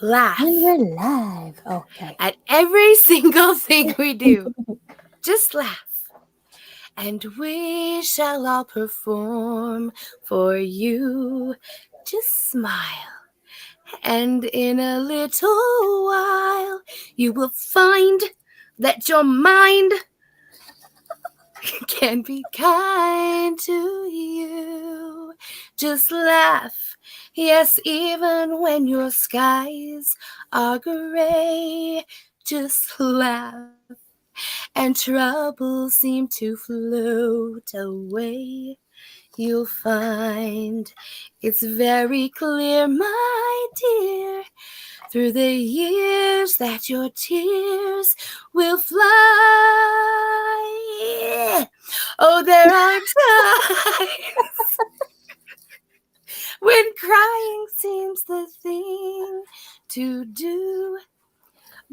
laugh And we're live. Okay. at every single thing we do. Just laugh. And we shall all perform for you. Just smile. And in a little while, you will find that your mind can be kind to you. Just laugh. Yes, even when your skies are gray, just laugh. And troubles seem to float away. You'll find it's very clear, my dear, through the years that your tears will fly. Oh, there are times when crying seems the thing to do.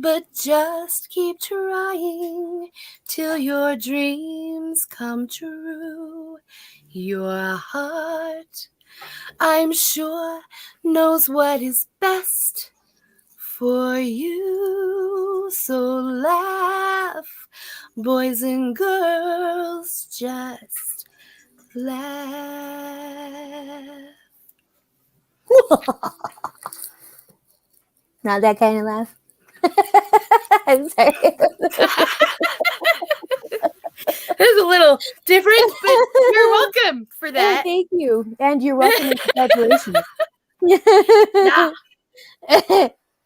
But just keep trying till your dreams come true. Your heart, I'm sure, knows what is best for you. So laugh, boys and girls, just laugh. Not that kind of laugh. I'm sorry. It's a little different, but you're welcome for that. Thank you. And you're welcome and congratulations. Nah.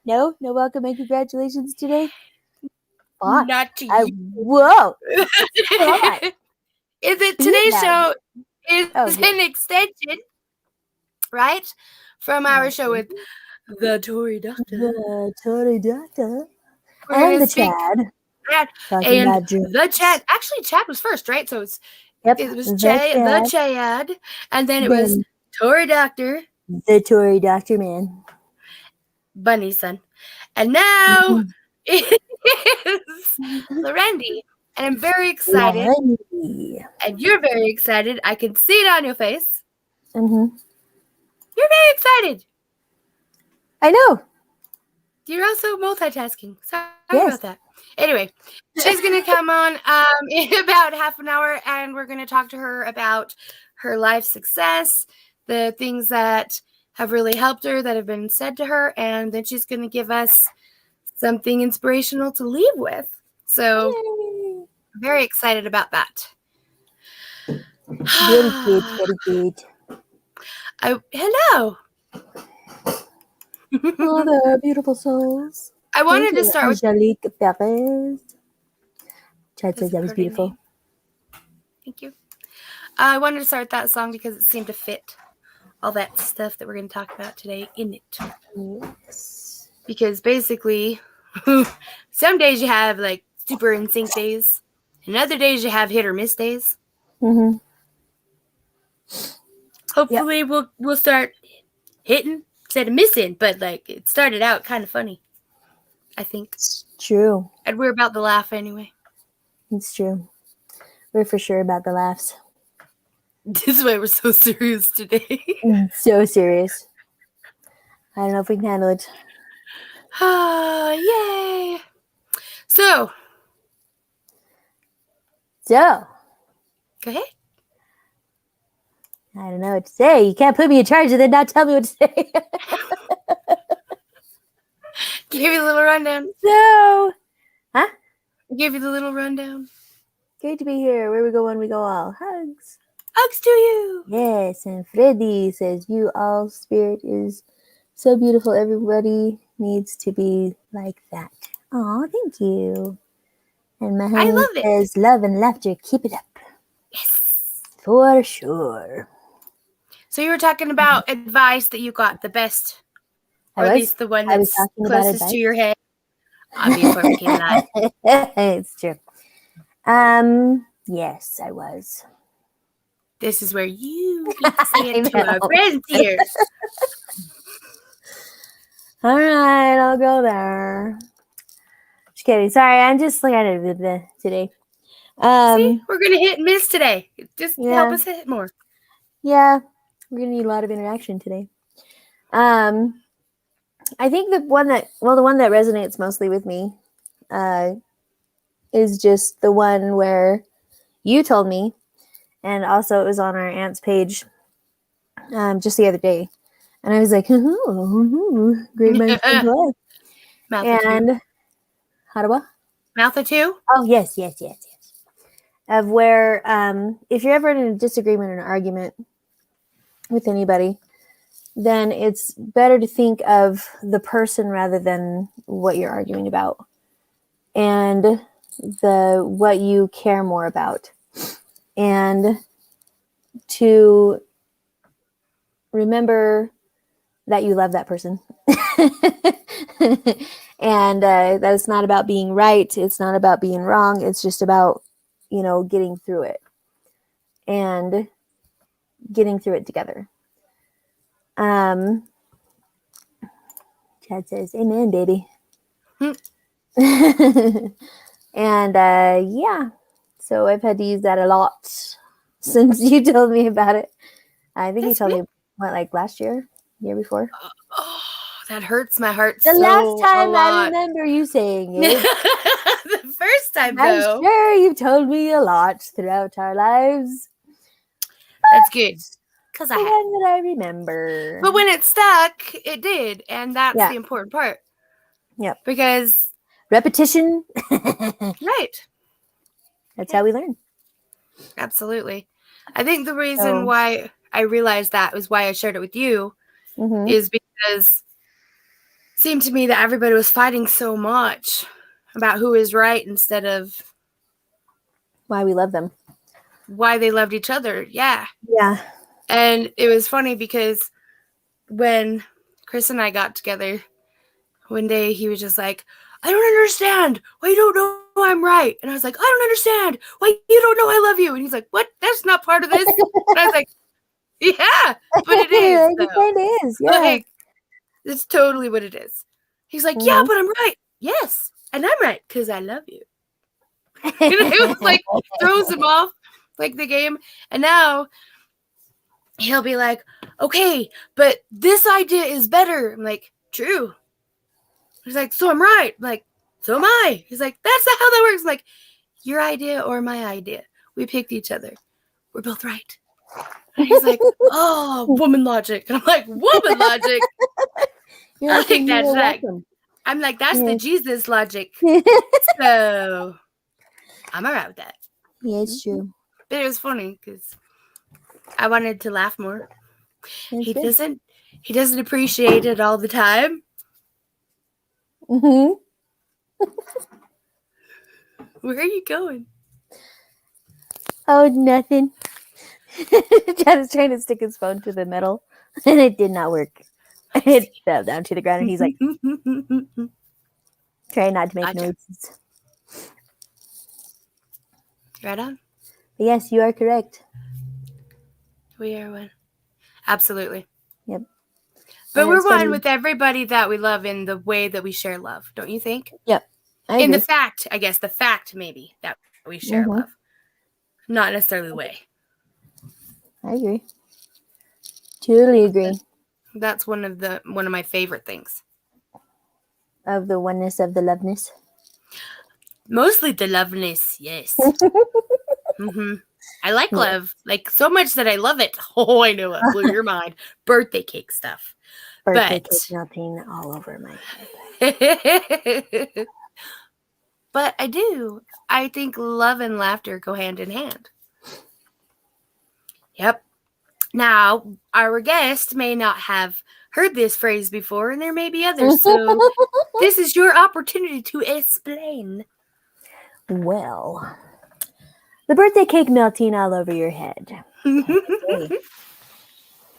No welcome and congratulations today. Fuck. Not to you. Whoa. Is it today's show is Oh, an extension, right? From our show with the Tory Doctor. The Tory Doctor. We're And gonna the speak- Chad. And the Chad. Actually, Chad was first, right? So it was the Chad, and then it was Tory Doctor. The Tory Doctor man. Bunny's son. And now it is Larendee. And I'm very excited. Larendee. And you're very excited. I can see it on your face. Mm-hmm. You're very excited. I know. You're also multitasking. Sorry Yes. about that. Anyway, she's going to come on in about half an hour, and we're going to talk to her about her life success, the things that have really helped her that have been said to her, and then she's going to give us something inspirational to leave with. So, Yay. very excited about that. Very good, very good. Hello. All the beautiful souls. I wanted to start with Angelique Perez. Chad says that was pretty beautiful. name. Thank you. I wanted to start that song because it seemed to fit all that stuff that we're going to talk about today in it. Yes. Because basically, some days you have like super in sync days, and other days you have hit or miss days. Mm-hmm. Hopefully, we'll start hitting instead of missing. But like it started out kind of funny, I think. It's true. And we're about to laugh anyway. It's true. We're for sure about the laughs. This is why we're so serious today. So serious. I don't know if we can handle it. Yay! So. Go ahead. I don't know what to say. You can't put me in charge and then not tell me what to say. Give you the little rundown. So, huh? Give you the little rundown. Great to be here. Where we go when we go all. Hugs. Hugs to you. Yes, and Freddy says, you all spirit is so beautiful. Everybody needs to be like that. Oh, thank you. And my honey says, love and laughter. Keep it up. Yes. For sure. So you were talking about advice that you got the best, or at least the one that's closest to your head. I'll be perfectly lying. It's true. Yes, I was. This is where you get to say it to our friends here. All right, I'll go there. Just kidding. Sorry, I'm just like out of the today. See, we're gonna hit and miss today. Just help us hit more. Yeah, we're gonna need a lot of interaction today. I think the one that resonates mostly with me is just the one where you told me, and also it was on our aunt's page just the other day, and I was like, great minds think alike. Mouth of two. And how do I? Mouth of two? Oh, yes. Of where, if you're ever in a disagreement or an argument with anybody, then it's better to think of the person rather than what you're arguing about, and what you care more about, and to remember that you love that person. And that it's not about being right, it's not about being wrong, it's just about, getting through it and getting through it together. Chad says, amen, baby. And yeah, so I've had to use that a lot since you told me about it. I think you told me like last year before. Oh, that hurts my heart the so last time a lot. I remember you saying it. The first time, I'm though. sure you've told me a lot throughout our lives. That's good. Because I The have. one that I remember. But when it stuck, it did. And that's the important part. Yep. Because repetition. Right. That's how we learn. Absolutely. I think the reason why I realized that was why I shared it with you is because it seemed to me that everybody was fighting so much about who is right instead of why we love them. Why they loved each other. Yeah. Yeah. And it was funny because when Chris and I got together, one day he was just like, I don't understand why you don't know I'm right. And I was like, I don't understand why you don't know I love you. And he's like, what? That's not part of this. And I was like, yeah, but it is. It kind of is. Yeah. Like, it's totally what it is. He's like, yeah, but I'm right. Yes. And I'm right because I love you. And it was like, throws him off like the game. And now he'll be like, okay, but this idea is better. I'm like, true. He's like, so I'm right. I'm like, so am I. He's like, that's not how that works. I'm like, your idea or my idea. We picked each other. We're both right. And he's like, oh, woman logic. And I'm like, woman logic? I think that's like, I'm like, that's the Jesus logic. So I'm all right with that. Yeah, it's true. But it was funny because I wanted to laugh more. He doesn't appreciate it all the time. Mm-hmm. Where are you going? Oh, nothing. Chad is trying to stick his phone to the metal, and it did not work. It fell down to the ground, and he's like, trying not to make noises. Right on. But yes, you are correct. We are one. Absolutely. Yep. But we're one with everybody that we love in the way that we share love, don't you think? Yep. In the fact, I guess, the fact maybe that we share love. Not necessarily the way. I agree. Totally agree. That's one of my favorite things. Of the oneness of the loveness. Mostly the loveness, yes. I like love, like so much that I love it. Oh, I know it blew your mind. Birthday cake stuff. Birthday cake melting all over my head. But I do. I think love and laughter go hand in hand. Yep. Now, our guest may not have heard this phrase before, and there may be others, so this is your opportunity to explain. Well, the birthday cake melting all over your head.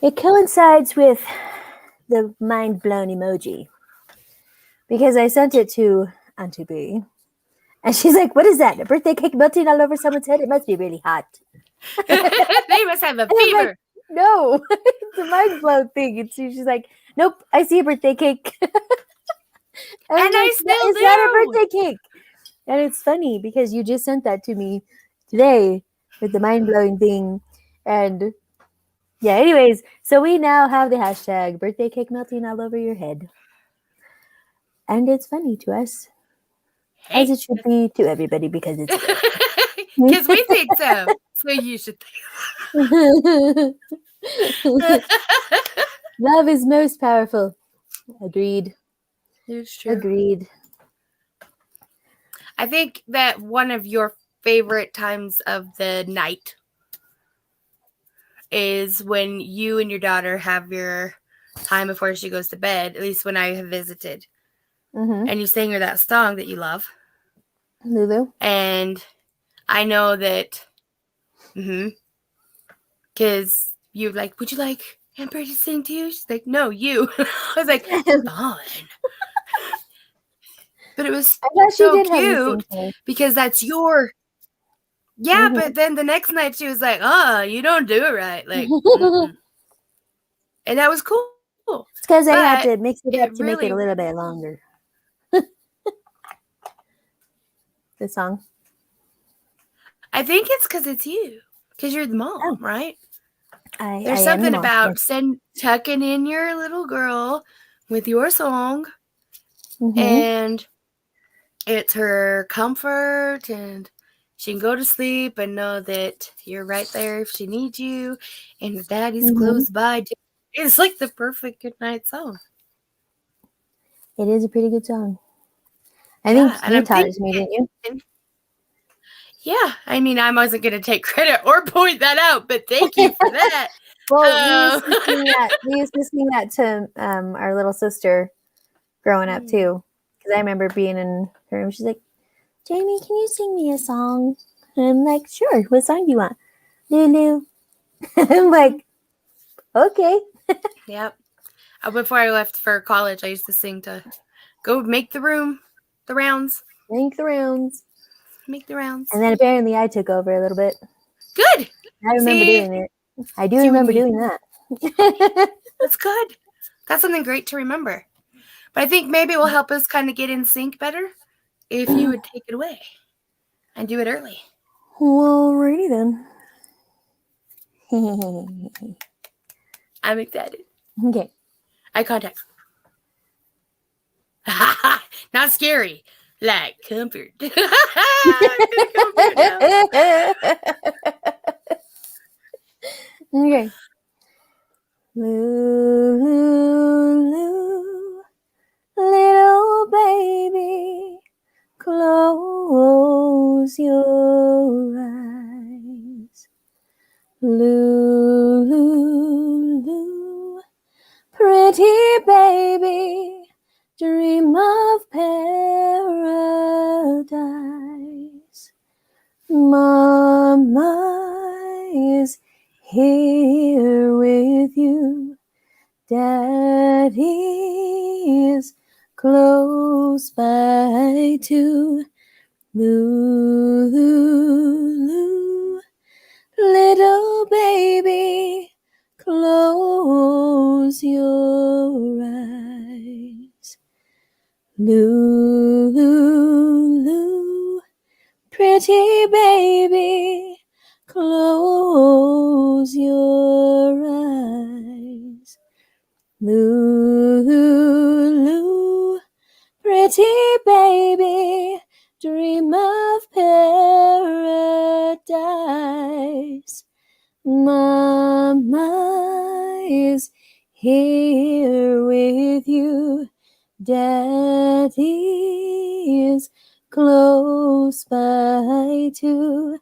It coincides with the mind-blown emoji, because I sent it to Auntie B, and she's like, what is that? A birthday cake melting all over someone's head? It must be really hot. They must have a fever. Like, no, it's a mind-blown thing. She's like, nope, I see a birthday cake. and I still do. It's not a birthday cake. And it's funny because you just sent that to me today with the mind-blowing thing. And yeah, anyways, so we now have the hashtag birthday cake melting all over your head. And it's funny to us, as it should be to everybody, because it's good. Because we think so. So you should think. Love is most powerful. Agreed. It's true. Agreed. I think that one of your favorite times of the night is when you and your daughter have your time before she goes to bed, at least when I have visited. Mm-hmm. And you sing her that song that you love. Lulu. And I know that, because you're like, would you like Amber to sing to you? She's like, no, you. I was like, fine. But it was so cute because that's your. Yeah, but then the next night she was like, oh, you don't do it right. Like, and that was cool. It's because I had to mix it up to make it a little bit longer. The song. I think it's because it's you. Because you're the mom, right? There's I something about tucking in your little girl with your song. And it's her comfort, and she can go to sleep and know that you're right there if she needs you, and your daddy's close by. It's like the perfect goodnight song. It is a pretty good song. I think you taught it to me, didn't you? Yeah, I mean, I wasn't going to take credit or point that out, but thank you for that. Well, we used to sing that to our little sister growing up too, because I remember being in her room. She's like, "Jami, can you sing me a song?" And I'm like, "Sure. What song do you want?" Lulu. I'm like, "Okay." Yep. Before I left for college, I used to sing to go make the rounds. Make the rounds. Make the rounds. And then apparently I took over a little bit. Good. I remember doing it. I do remember doing that. That's good. That's something great to remember. But I think maybe it will help us kind of get in sync better if you would take it away and do it early. Well, alrighty then. I'm excited. Okay. Eye contact. Not scary. Like comfort. Okay. Lulu, little baby, close your eyes. Lulu, pretty baby, dream of paradise. Mama is here with you. Daddy is close by too. Lulu, little baby, close your eyes. Lulu, pretty baby, close your eyes. Lulu, pretty baby, dream of paradise. Mama is here with you. Daddy is close by too.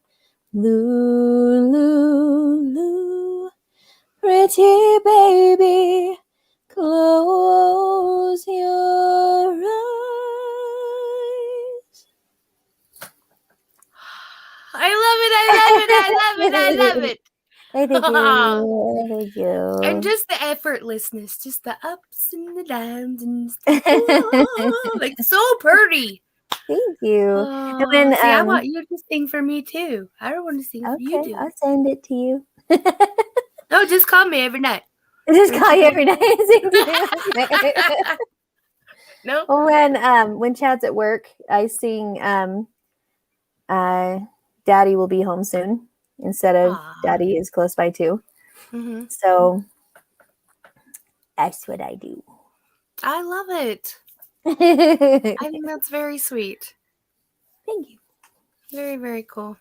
Lulu, pretty baby, close your eyes. I love it. Thank you. And just the effortlessness, just the ups and the downs and stuff. Like so pretty. Thank you. And when, I want you to sing for me too. I don't want to sing for you. Okay, I'll send it to you. No, just call me every night. Just call you every night and sing to you. No. When Chad's at work, I sing Daddy will be home soon instead of Daddy is close by too. So that's what I do. I love it. I think that's very sweet. Thank you. Very, very cool.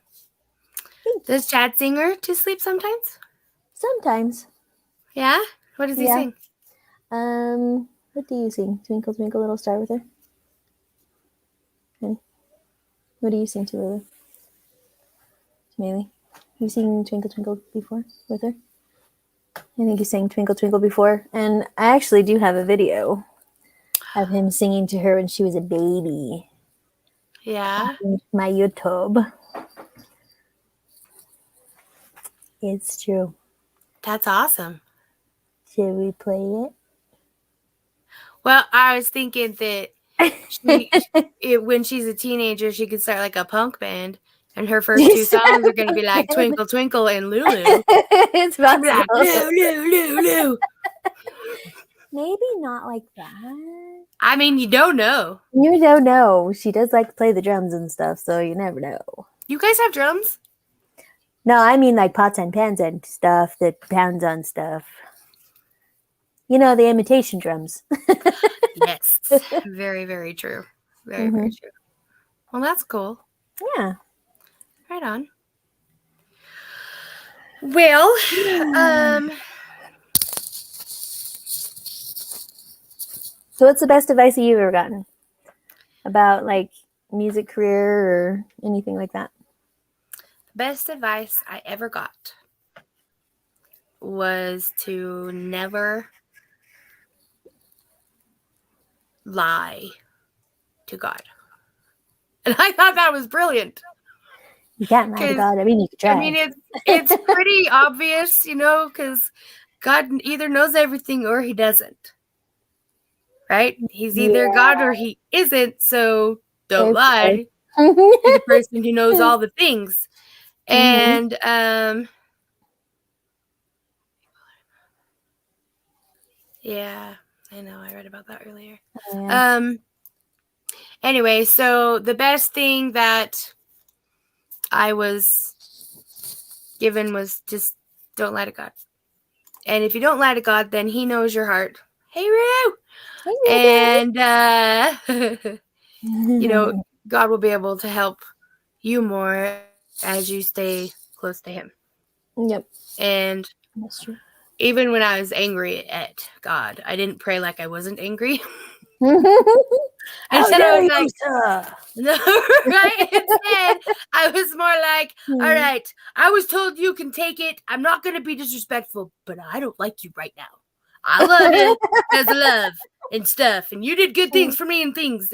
Thank you. Does Chad sing her to sleep sometimes? Sometimes. Yeah? What does he Yeah. sing? What do you sing? Twinkle, twinkle, little star with her? Honey? What do you sing to Lulu? Maybe. You sing Twinkle, twinkle before with her? I think you sang Twinkle, twinkle before. And I actually do have a video of him singing to her when she was a baby. Yeah. My YouTube. It's true. That's awesome. Should we play it? Well, I was thinking that when she's a teenager, she could start like a punk band, and her first 2 songs are going to be like Twinkle Twinkle and Lulu. It's possible. Like, Lulu. Maybe not like that. I mean, you don't know. You don't know. She does like to play the drums and stuff, so you never know. You guys have drums? No, I mean like pots and pans and stuff that pounds on stuff. You know, the imitation drums. Yes. Very, very true. Very, very true. Well, that's cool. Yeah. Right on. Well, So what's the best advice you've ever gotten about like music career or anything like that? Best advice I ever got was to never lie to God. And I thought that was brilliant. You can't lie to God. I mean, you could try. I mean, it's pretty obvious, because God either knows everything or he doesn't. Right? He's either God or he isn't, so don't lie to the person who knows all the things. And yeah, I know. I read about that earlier. Yeah. Anyway, so the best thing that I was given was just don't lie to God. And if you don't lie to God, then he knows your heart. Hey, Roo! And, God will be able to help you more as you stay close to him. Yep. And that's true. Even when I was angry at God, I didn't pray like I wasn't angry. Instead, I was like, no, right? Instead, I was more like, all right, I was told you can take it. I'm not going to be disrespectful, but I don't like you right now. I love you because of love and stuff. And you did good things for me and things.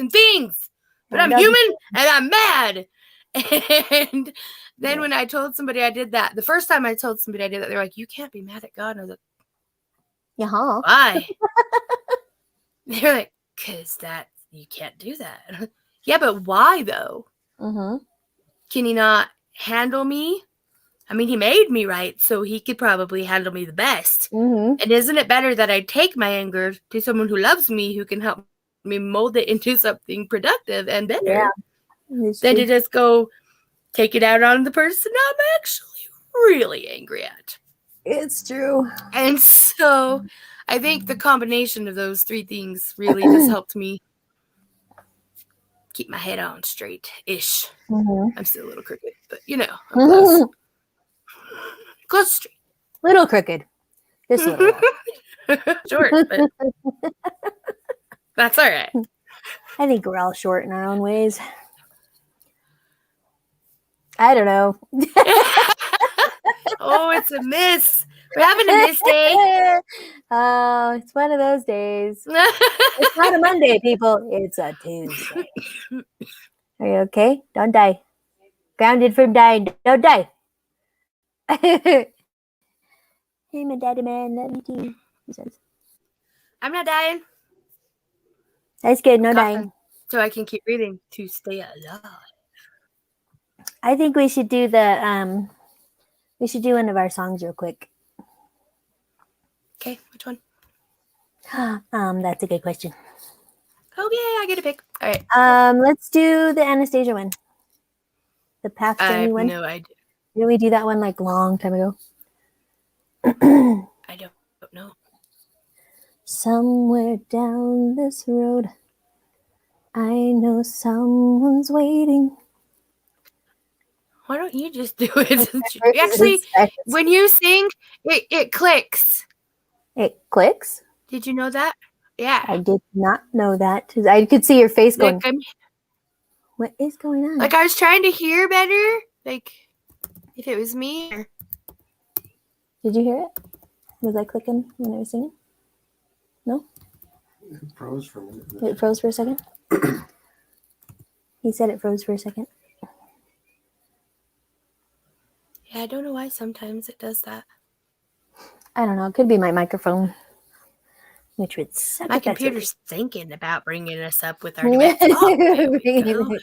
But I'm human and I'm mad. And then when I told somebody I did that, the first time I told somebody I did that, they're like, you can't be mad at God. And I was like, why? They're like, because you can't do that. Yeah, but why though? Can he not handle me? I mean, he made me right, so he could probably handle me the best. And isn't it better that I take my anger to someone who loves me, who can help me mold it into something productive and better, than to just go take it out on the person I'm actually really angry at? It's true. And so I think the combination of those 3 things really just helped me keep my head on straight-ish. I'm still a little crooked, but I'm close. Close straight. Little crooked. Just a little. Short, but that's all right. I think we're all short in our own ways. I don't know. Oh, it's a miss. We're having a miss day. Oh, it's one of those days. It's not a Monday, people. It's a Tuesday. Are you okay? Don't die. Grounded from dying. Don't die. Hey, my daddy man, love you too. He says. I'm not dying. That's good. No dying. So I can keep breathing to stay alive. I think we should do we should do one of our songs real quick. Okay, which one? That's a good question. Oh yeah, I get to pick. All right. Let's do the Anastasia one. The Path Journey one. No idea. Didn't we do that one like long time ago? I don't know. Somewhere down this road, I know someone's waiting. Why don't you just do it? Actually, when you sing, it clicks. It clicks? Did you know that? Yeah. I did not know that. I could see your face going, Like, what is going on? Like I was trying to hear better. Like if it was me or... Did you hear it? Was I clicking when I was singing? No? It froze for a minute. It froze for a second? He said it froze for a second. Yeah, I don't know why sometimes it does that. I don't know. It could be my microphone. Which would suck. My computer's thinking about bringing us up with arguments. Oh, there we go.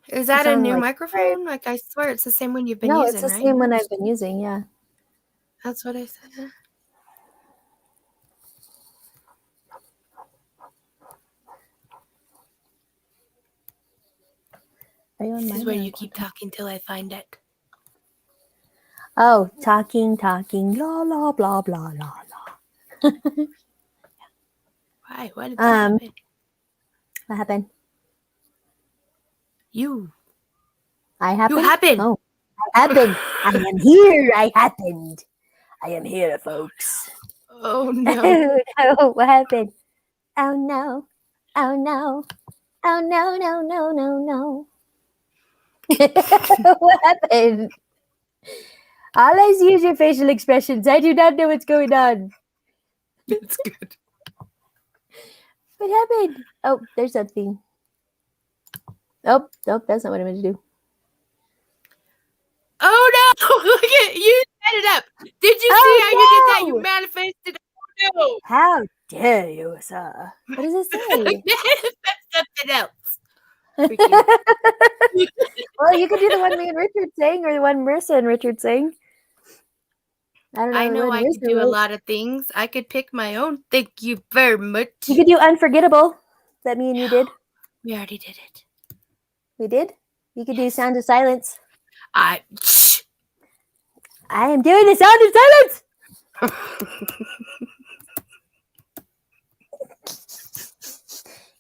Is that a new microphone? Like, I swear it's the same one you've been using, right? No, it's the same one I've been using, yeah. That's what I said. This is where you keep talking till I find it. Oh, talking, blah, blah, blah, blah, blah. Why? What did that happen? What happened? I happened? You happened. Oh, I happened. I am here. I happened. I am here, folks. Oh, no. No, what happened? Oh, no. Oh, no. Oh, no, no, no, no, no. What happened? Always use your facial expressions. I do not know what's going on. That's good. What happened? Oh, there's something. Oh, nope, that's not what I meant to do. Oh, no. Look at you set it up. Did you see how you did that? You manifested. Oh, no. How dare you, sir? What does it say? That's something else. Well, you could do the one me and Richard sang or the one Marissa and Richard sang. I know I could do a lot of things. I could pick my own. Thank you very much. You could do Unforgettable. That me and you did? We already did it. We did? You could do Sound of Silence. I am doing the Sound of Silence!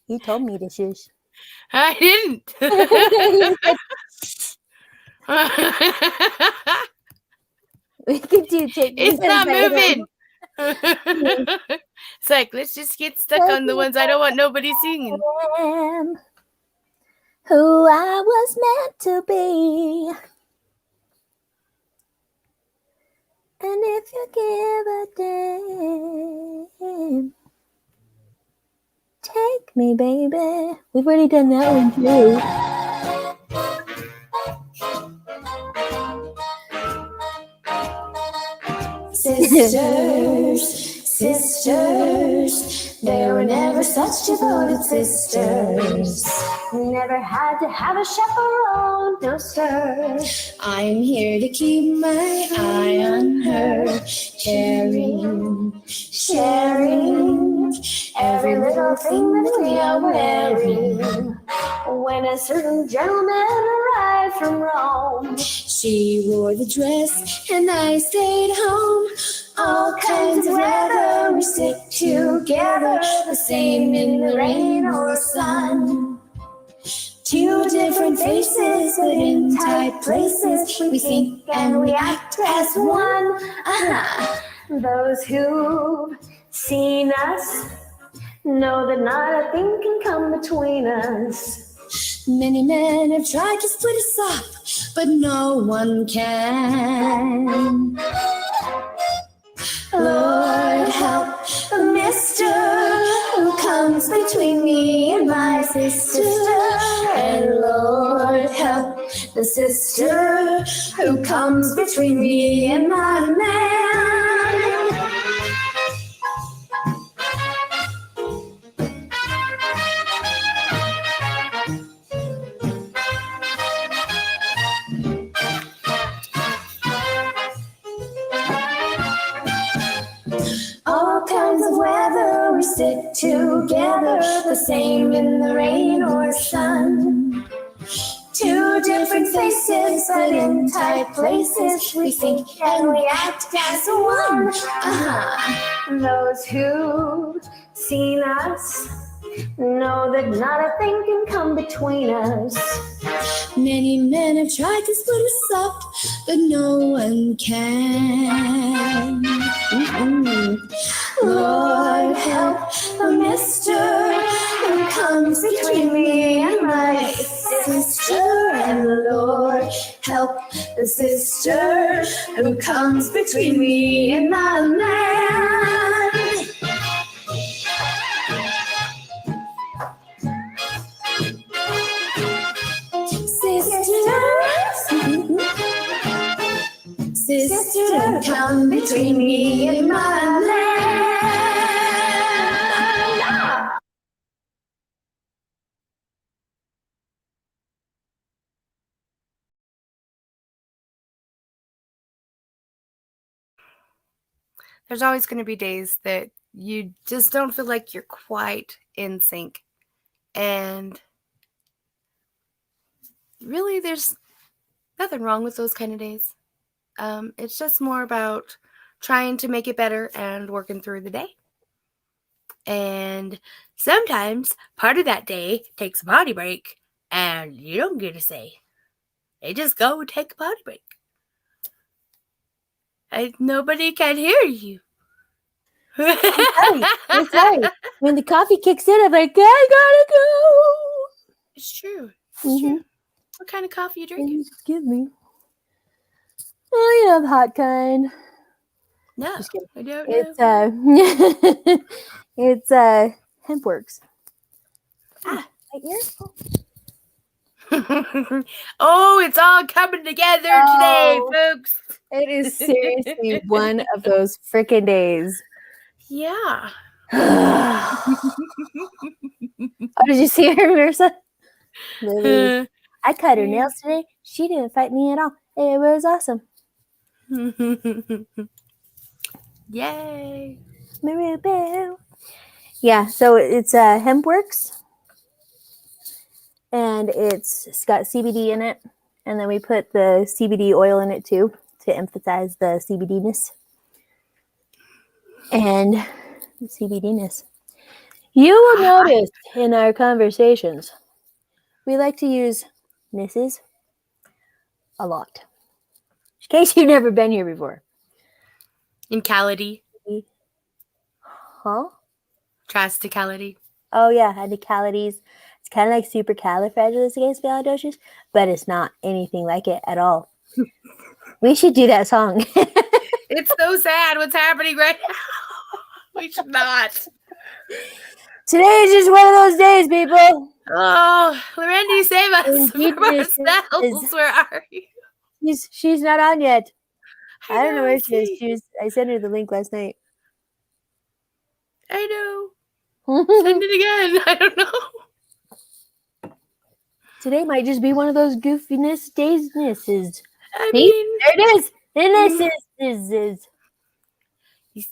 You told me to shush. I didn't. We could do It's not moving. It's like, let's just get stuck on the ones I don't want nobody singing. Who I was meant to be. And if you give a damn, take me, baby. We've already done that one too. Sisters, there were never such devoted sisters. Never had to have a chaperone, no sir. I'm here to keep my eye on her, sharing every little thing that we are wearing. When a certain gentleman arrived from Rome, she wore the dress and I stayed home. All kinds of weather, we stick together, the same in the rain or sun. Two different faces, but in tight places, we think and we act as one. Those who've seen us know that not a thing can come between us. Many men have tried to split us up, but no one can. Lord help the mister who comes between me and my sister. And Lord help the sister who comes between me and my man. All kinds of weather, we stick together, the same in the rain or sun. Two different faces, but in tight places, we think and we act as one. Those who've seen us, know that not a thing can come between us. Many men have tried to split us up, but no one can. Lord, help the mister who comes between me and my sister. And Lord, help the sister who comes between me and my man. Sister, come between me and my man. There's always going to be days that you just don't feel like you're quite in sync. And really, there's nothing wrong with those kind of days. It's just more about trying to make it better and working through the day. And sometimes part of that day takes a potty break and you don't get a say. They just go and take a potty break. And nobody can hear you. That's right. When the coffee kicks in, I'm like, I gotta go. It's true. It's true. What kind of coffee you drinking? Excuse me. Oh, you know, the hot kind. No, I don't know. It's Hempworks. Right here. Oh, it's all coming together today, folks. It is seriously one of those freaking days. Yeah. Oh, did you see her, Marissa? Lily. I cut her nails today. She didn't fight me at all. It was awesome. Yay. Maribel. Yeah, so it's Hempworks. And it's got CBD in it. And then we put the CBD oil in it too to emphasize the CBD-ness. And the CBD-ness. You will notice in our conversations, we like to use misses a lot. In case you've never been here before. Incality. Huh? Trasticality. Oh, yeah, hadicalities. It's kind of like supercalifragilisticexpialidocious, but it's not anything like it at all. We should do that song. It's so sad what's happening right now. We should not. Today is just one of those days, people. Oh, Larendee, save us from ourselves. Where are you? She's not on yet. I don't know where she is. I sent her the link last night. I know. Send it again. I don't know. Today might just be one of those goofiness daysnesses. I mean, there it is. And this is.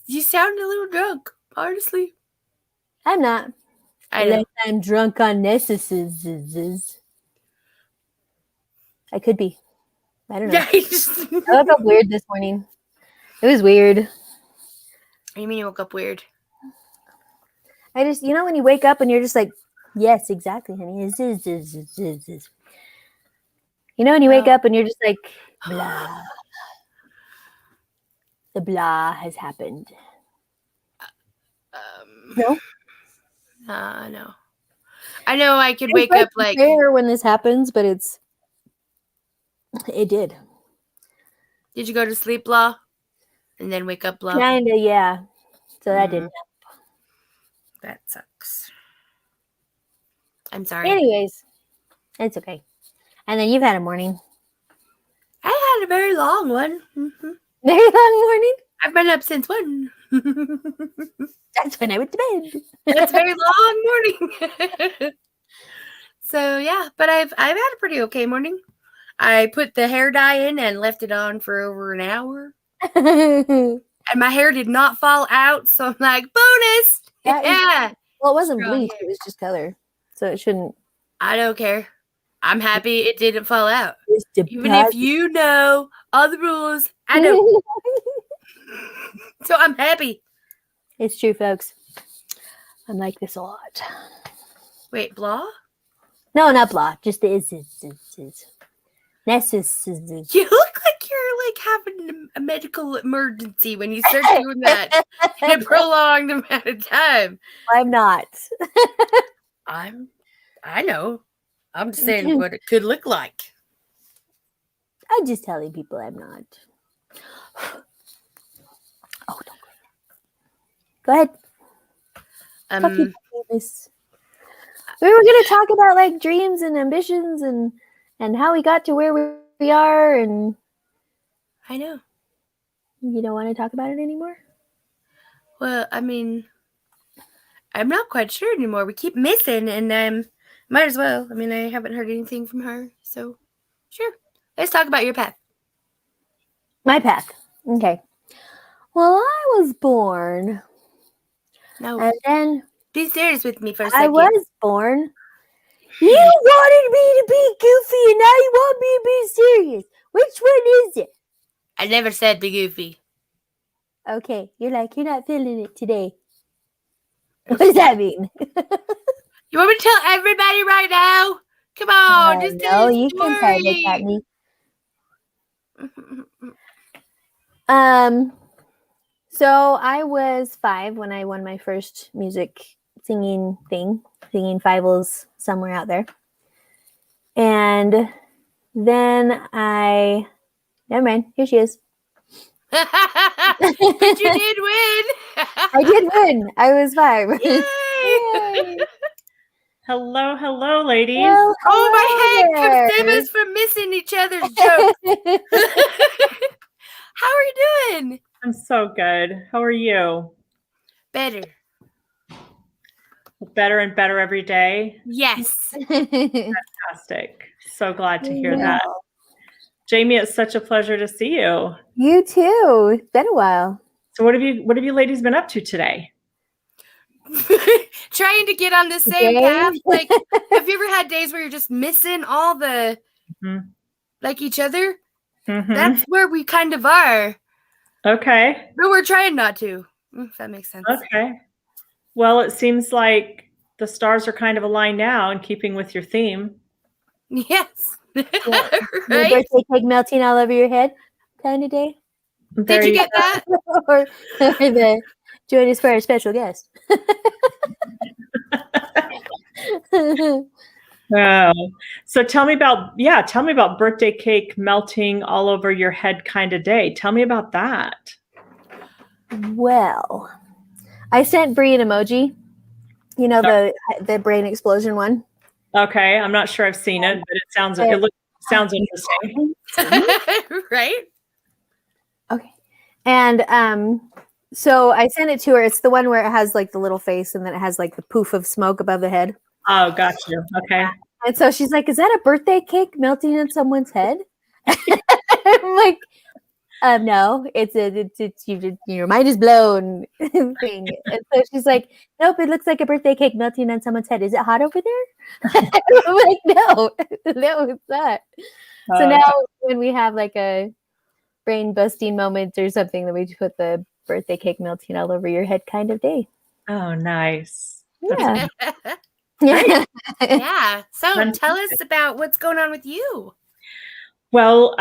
You sound a little drunk, honestly. I'm not. I know. I'm drunk on necessities. I could be. I don't know. I woke up weird this morning. It was weird. You mean you woke up weird? I just, when you wake up and you're just like, yes, exactly, honey. This is. When you wake up and you're just like, blah. The blah has happened. No? No. I know I could wake up like when this happens, but it did. Did you go to sleep blah? And then wake up blah? Kinda, yeah. So that didn't help. That sucks. I'm sorry. Anyways, it's okay. And then you've had a morning. I had a very long one. Mm-hmm. Very long morning? I've been up since 1. That's when I went to bed. That's a very long morning. So yeah, but I've had a pretty okay morning. I put the hair dye in and left it on for over an hour. And my hair did not fall out, so I'm like, bonus! Yeah. Well, it wasn't bleach, it was just color. So it shouldn't. I don't care. I'm happy it didn't fall out. Even if you know all the rules, I don't. So I'm happy. It's true, folks. I'm like this a lot. Wait, blah? No, not blah. Just the is. Necessary. You look like you're like having a medical emergency when you start doing that in a prolonged amount of time. I'm not. I know. I'm just saying what it could look like. I'm just telling people I'm not. Oh, don't go ahead. We were going to talk about like dreams and ambitions and how we got to where we are, and I know. You don't want to talk about it anymore? Well, I mean, I'm not quite sure anymore. We keep missing, and might as well. I mean, I haven't heard anything from her, so sure. Let's talk about your path. My path. Okay. Well, I was born. No. And then be serious with me for a second. I was born. You wanted me to be goofy, and now you want me to be serious. Which one is it? I never said be goofy. Okay, you're not feeling it today. What does that mean? You want me to tell everybody right now? Come on, just tell your story. No, you can private at me. So I was 5 when I won my first music singing thing, singing fiveals somewhere out there. And then never mind, here she is. But you did win. I did win. I was 5. Yay! Hello, ladies. Well, oh, my head could save us from missing each other's jokes. How are you doing? I'm so good. How are you? Better. Better and better every day? Yes. Fantastic. So glad to hear that. Jami, it's such a pleasure to see you. You too. It's been a while. So what have you ladies been up to today? Trying to get on the same path. Like, have you ever had days where you're just missing all the like each other? Mm-hmm. That's where we kind of are. Okay. But we're trying not to. If that makes sense. Okay. Well, it seems like the stars are kind of aligned now in keeping with your theme. Yes. Yeah. Right? Your birthday cake melting all over your head kind of day? Did you get that? or the join us for our special guest. Oh. So tell me about birthday cake melting all over your head kind of day. Tell me about that. Well, I sent Bree an emoji. You know, the brain explosion one. Okay, I'm not sure I've seen it, but it sounds interesting. Right? Okay. And so I sent it to her. It's the one where it has like the little face and then it has like the poof of smoke above the head. Oh, got you. Okay. And so she's like, "Is that a birthday cake melting in someone's head?" I'm like, no, it's your mind is blown thing. And so she's like, "Nope, it looks like a birthday cake melting on someone's head. Is it hot over there?" I'm like, no, it's not. So now when we have like a brain busting moment or something, then we put the birthday cake melting all over your head kind of day. Oh, nice. Yeah. Yeah. So tell us about what's going on with you. Well,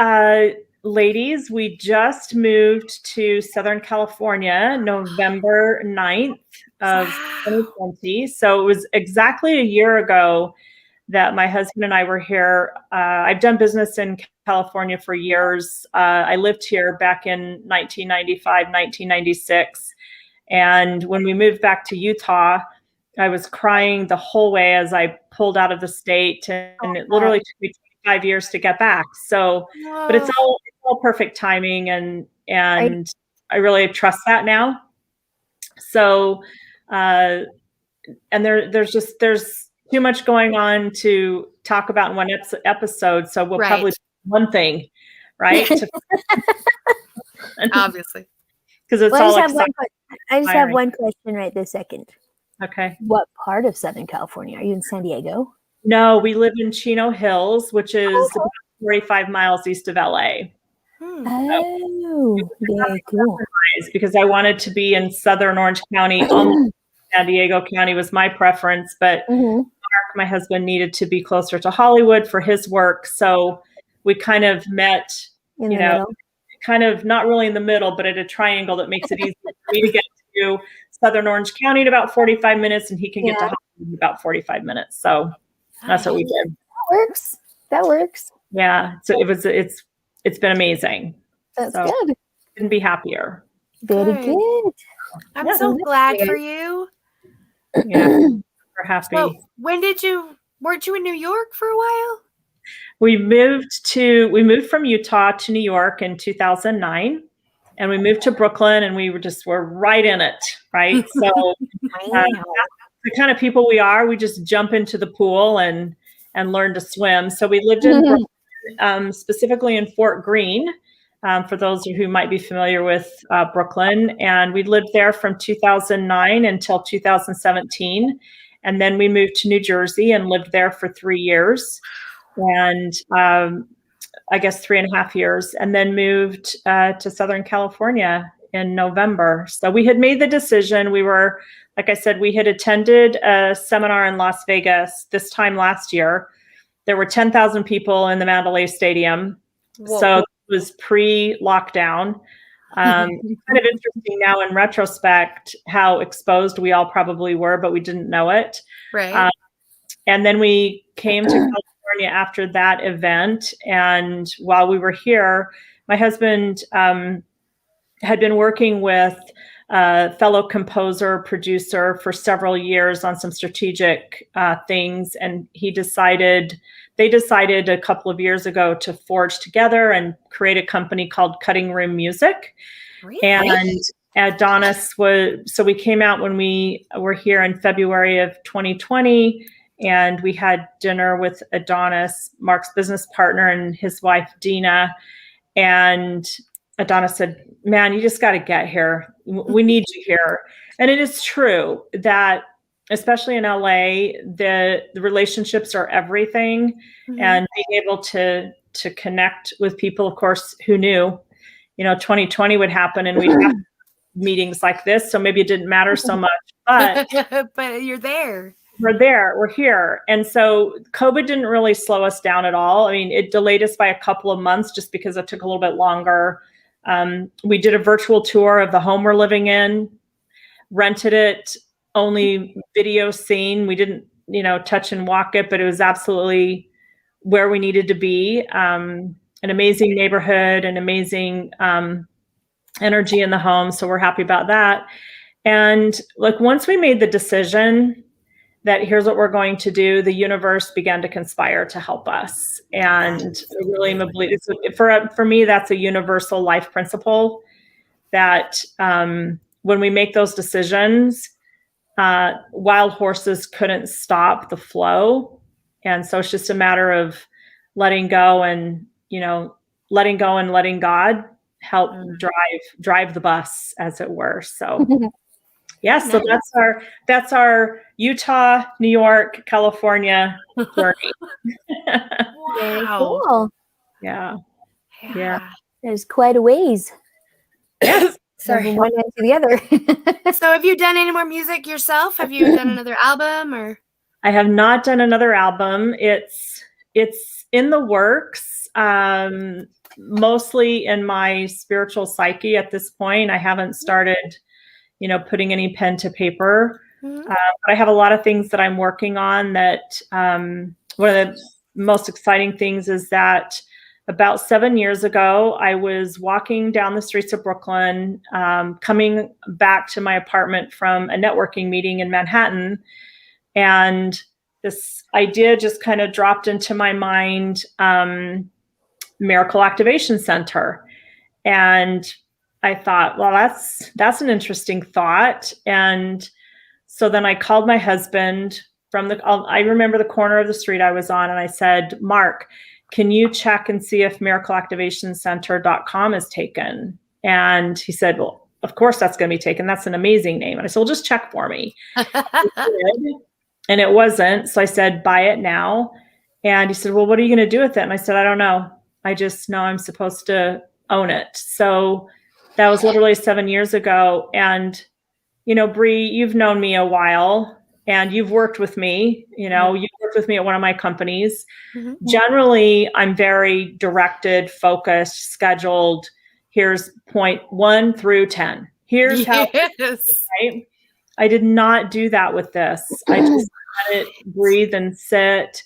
ladies, we just moved to Southern California, November 9th of 2020. So it was exactly a year ago that my husband and I were here. I've done business in California for years. I lived here back in 1995, 1996. And when we moved back to Utah, I was crying the whole way as I pulled out of the state, and it literally took me 5 years to get back. So, but it's all perfect timing, and I really trust that now. So, and there's too much going on to talk about in one episode. So we'll probably do one thing, right? Obviously, because it's all exciting. I just have one question right this second. Okay. What part of Southern California? Are you in San Diego? No, we live in Chino Hills, which is about 45 miles east of LA. Oh, very cool. Because I wanted to be in Southern Orange County San Diego County was my preference, but Mark, my husband, needed to be closer to Hollywood for his work. So we kind of met, In the middle. kind of not really in the middle, but at a triangle that makes it easy for me to get to Southern Orange County in about 45 minutes, and he can get to Hollywood in about 45 minutes. So that's what we did. That works. Yeah. So it's been amazing. That's good. Couldn't be happier. Very good. I'm so glad for you. Yeah. We're happy. So weren't you in New York for a while? We moved from Utah to New York in 2009, and we moved to Brooklyn, and we were right in it. Right. So the kind of people we are, we just jump into the pool and learn to swim. So we lived in Brooklyn, specifically in Fort Greene, for those who might be familiar with Brooklyn. And we lived there from 2009 until 2017. And then we moved to New Jersey and lived there for 3 years. And I guess 3.5 years, and then moved to Southern California in November. So we had made the decision. We were, like I said, we had attended a seminar in Las Vegas this time last year. There were 10,000 people in the Mandalay Stadium. Whoa. So it was pre-lockdown. Kind of interesting now in retrospect how exposed we all probably were, but we didn't know it. Right. And then we came to California after that event. And while we were here, my husband had been working with a fellow composer, producer for several years on some strategic things. And they decided a couple of years ago to forge together and create a company called Cutting Room Music. Really? And Adonis so we came out when we were here in February of 2020, and we had dinner with Adonis, Mark's business partner, and his wife, Dina. And Adonis said, man, you just got to get here. We need you here. And it is true that, especially in LA, the relationships are everything. Mm-hmm. And being able to connect with people, of course, who knew, 2020 would happen and we'd have meetings like this. So maybe it didn't matter so much, but but you're there. We're here. And so COVID didn't really slow us down at all. I mean, it delayed us by a couple of months just because it took a little bit longer. We did a virtual tour of the home we're living in, rented it, only video scene. We didn't, touch and walk it, but it was absolutely where we needed to be. An amazing neighborhood, an amazing energy in the home. So we're happy about that. And once we made the decision that here's what we're going to do, the universe began to conspire to help us. And I really believe for me, that's a universal life principle that when we make those decisions, wild horses couldn't stop the flow. And so it's just a matter of letting go and letting God help drive the bus, as it were. So yes, so that's our Utah, New York, California journey. Wow. Cool. Yeah. There's quite a ways. Yes. Sorry. From one end to the other. So have you done any more music yourself? Have you done another album or? I have not done another album. It's in the works, mostly in my spiritual psyche at this point. I haven't started, putting any pen to paper. Mm-hmm. But I have a lot of things that I'm working on that one of the most exciting things is that about 7 years ago, I was walking down the streets of Brooklyn, coming back to my apartment from a networking meeting in Manhattan. And this idea just kind of dropped into my mind, Miracle Activation Center. And I thought, well, that's an interesting thought. And so then I called my husband I remember the corner of the street I was on, and I said, Mark, can you check and see if miracleactivationcenter.com is taken? And he said, well, of course that's going to be taken. That's an amazing name. And I said, well, just check for me. And it wasn't. So I said, buy it now. And he said, well, what are you going to do with it? And I said, I don't know. I just know I'm supposed to own it. So that was literally 7 years ago. And Bree, you've known me a while and you've worked with me, you've worked with me at one of my companies. Mm-hmm. Generally, I'm very directed, focused, scheduled. Here's point 1 through 10. Here's how, right? I did not do that with this. I just let it breathe and sit.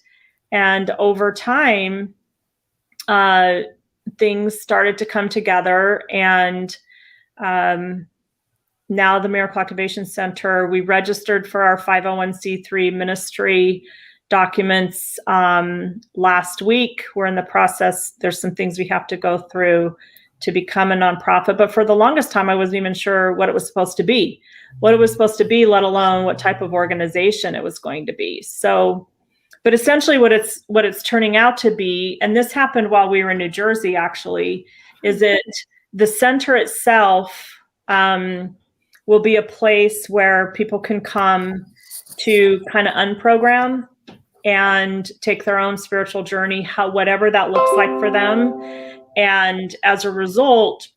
And over time, things started to come together. And now the Miracle Activation Center, we registered for our 501c3 ministry documents last week. We're in the process. There's some things we have to go through to become a nonprofit. But for the longest time, I wasn't even sure what it was supposed to be, let alone what type of organization it was going to be. So, but essentially what it's turning out to be, and this happened while we were in New Jersey, actually, is that the center itself will be a place where people can come to kind of unprogram and take their own spiritual journey, whatever that looks like for them. And as a result,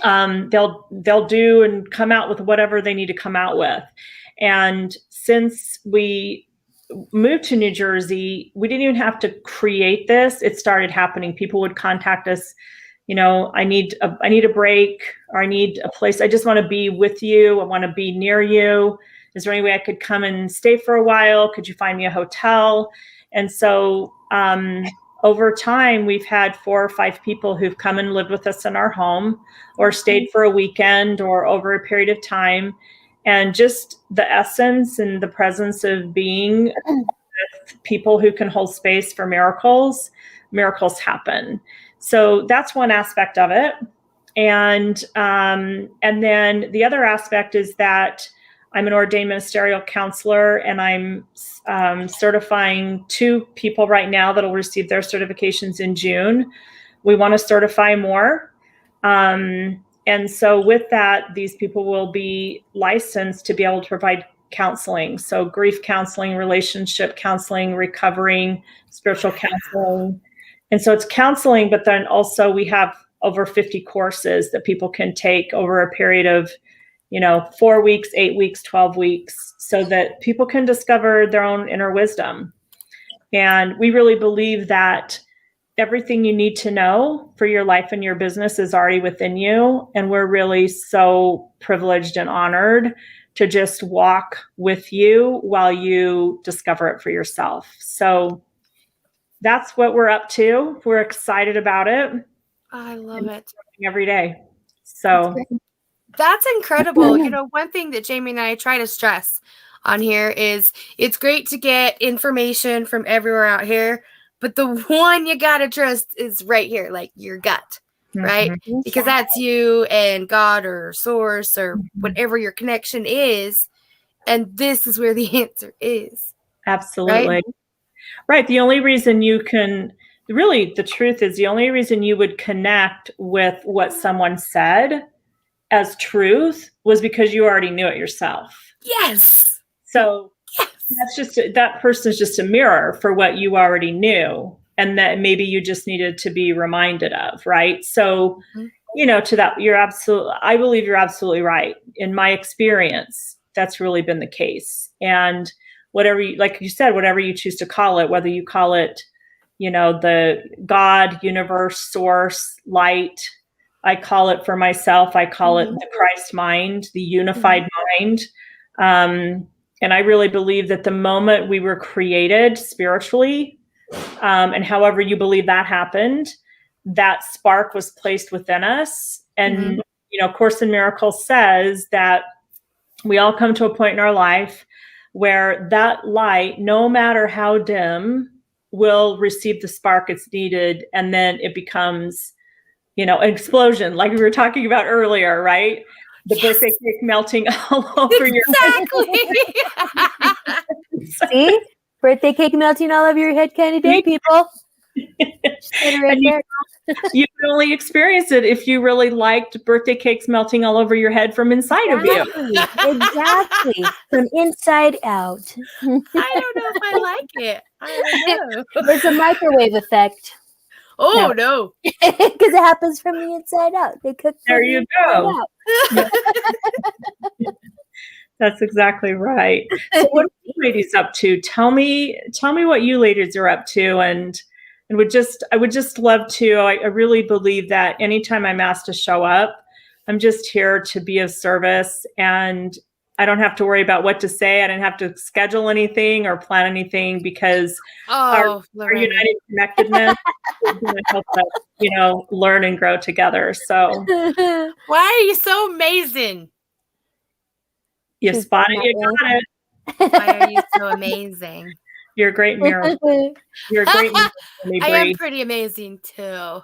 they'll do and come out with whatever they need to come out with. And since we moved to New Jersey, we didn't even have to create this. It started happening. People would contact us, I need a break, or I need a place. I just want to be with you. I want to be near you. Is there any way I could come and stay for a while? Could you find me a hotel? And so over time, we've had 4 or 5 people who've come and lived with us in our home, or stayed for a weekend, or over a period of time. And just the essence and the presence of being with people who can hold space for miracles happen. So that's one aspect of it. And then the other aspect is that I'm an ordained ministerial counselor, and I'm certifying 2 people right now that will receive their certifications in June. We want to certify more. And so with that, these people will be licensed to be able to provide counseling. So grief counseling, relationship counseling, recovering, spiritual counseling. And so it's counseling, but then also we have over 50 courses that people can take over a period of, 4 weeks, 8 weeks, 12 weeks, so that people can discover their own inner wisdom. And we really believe that everything you need to know for your life and your business is already within you. And we're really so privileged and honored to just walk with you while you discover it for yourself. So that's what we're up to. We're excited about it. I love it. Every day. So that's incredible. One thing that Jami and I try to stress on here is it's great to get information from everywhere out here, but the one you got to trust is right here, like your gut, right? Mm-hmm. Because that's you and God or source or whatever your connection is. And this is where the answer is. Absolutely. Right. The only reason you can, really, the truth is the only reason you would connect with what someone said as truth was because you already knew it yourself. Yes. So that person's just a mirror for what you already knew, and that maybe you just needed to be reminded of, right? So, to that, I believe you're absolutely right. In my experience, that's really been the case. And whatever like you said, whatever you choose to call it, whether you call it, the God, universe, source, light, I call it for myself, I call it the Christ mind, the unified mind. And I really believe that the moment we were created spiritually, and however you believe that happened, that spark was placed within us. And, Course in Miracles says that we all come to a point in our life where that light, no matter how dim, will receive the spark it's needed. And then it becomes, an explosion, like we were talking about earlier, right? The birthday cake melting all over your head. See? Birthday cake melting all over your head kind of day, people. You can only experience it if you really liked birthday cakes melting all over your head from inside of you. Exactly. From inside out. I don't know if I like it. I don't know. It's a microwave effect. Oh, no. Because it happens from the inside out. They cook. There you go. That's exactly right. So what are you ladies up to? Tell me what you ladies are up to, and I would just love to. I really believe that anytime I'm asked to show up, I'm just here to be of service, and I don't have to worry about what to say. I don't have to schedule anything or plan anything, because our united connectedness is going to help us, learn and grow together. So why are you so amazing? You spotted, you got it. Why are you so amazing? You're a great miracle. You're a great miracle. I am pretty amazing too.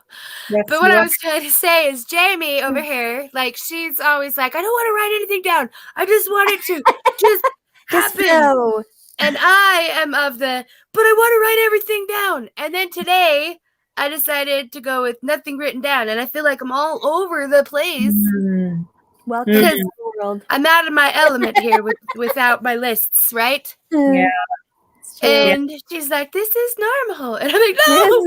Yes, but what I was trying to say is Jami over here, like, she's always like, I don't want to write anything down. I just want it to just happen. And I am of the, but I want to write everything down. And then today I decided to go with nothing written down. And I feel like I'm all over the place. Welcome to the world. I'm out of my element here without my lists, right? Yeah. And she's like, this is normal. And I'm like, no.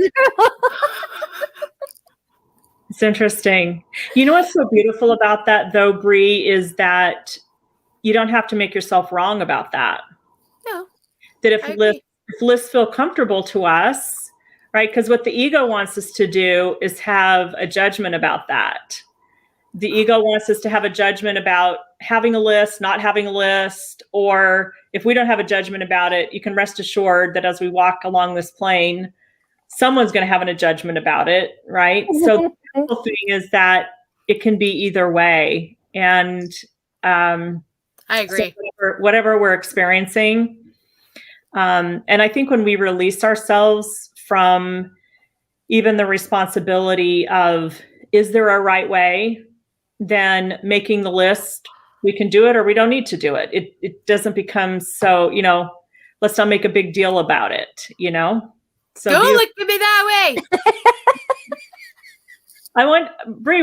It's interesting. You know what's so beautiful about that, though, Bree, is that you don't have to make yourself wrong about that. No. That if lists feel comfortable to us, right? Because what the ego wants us to do is have a judgment about that. The ego wants us to have a judgment about having a list, not having a list, or if we don't have a judgment about it, you can rest assured that as we walk along this plane, someone's going to have a judgment about it, right? So the beautiful thing is that it can be either way. And I agree. So whatever we're experiencing. And I think when we release ourselves from even the responsibility of, is there a right way? Then making the list, we can do it or we don't need to do it. It doesn't become so, let's not make a big deal about it, So don't look at me that way. I want Bree,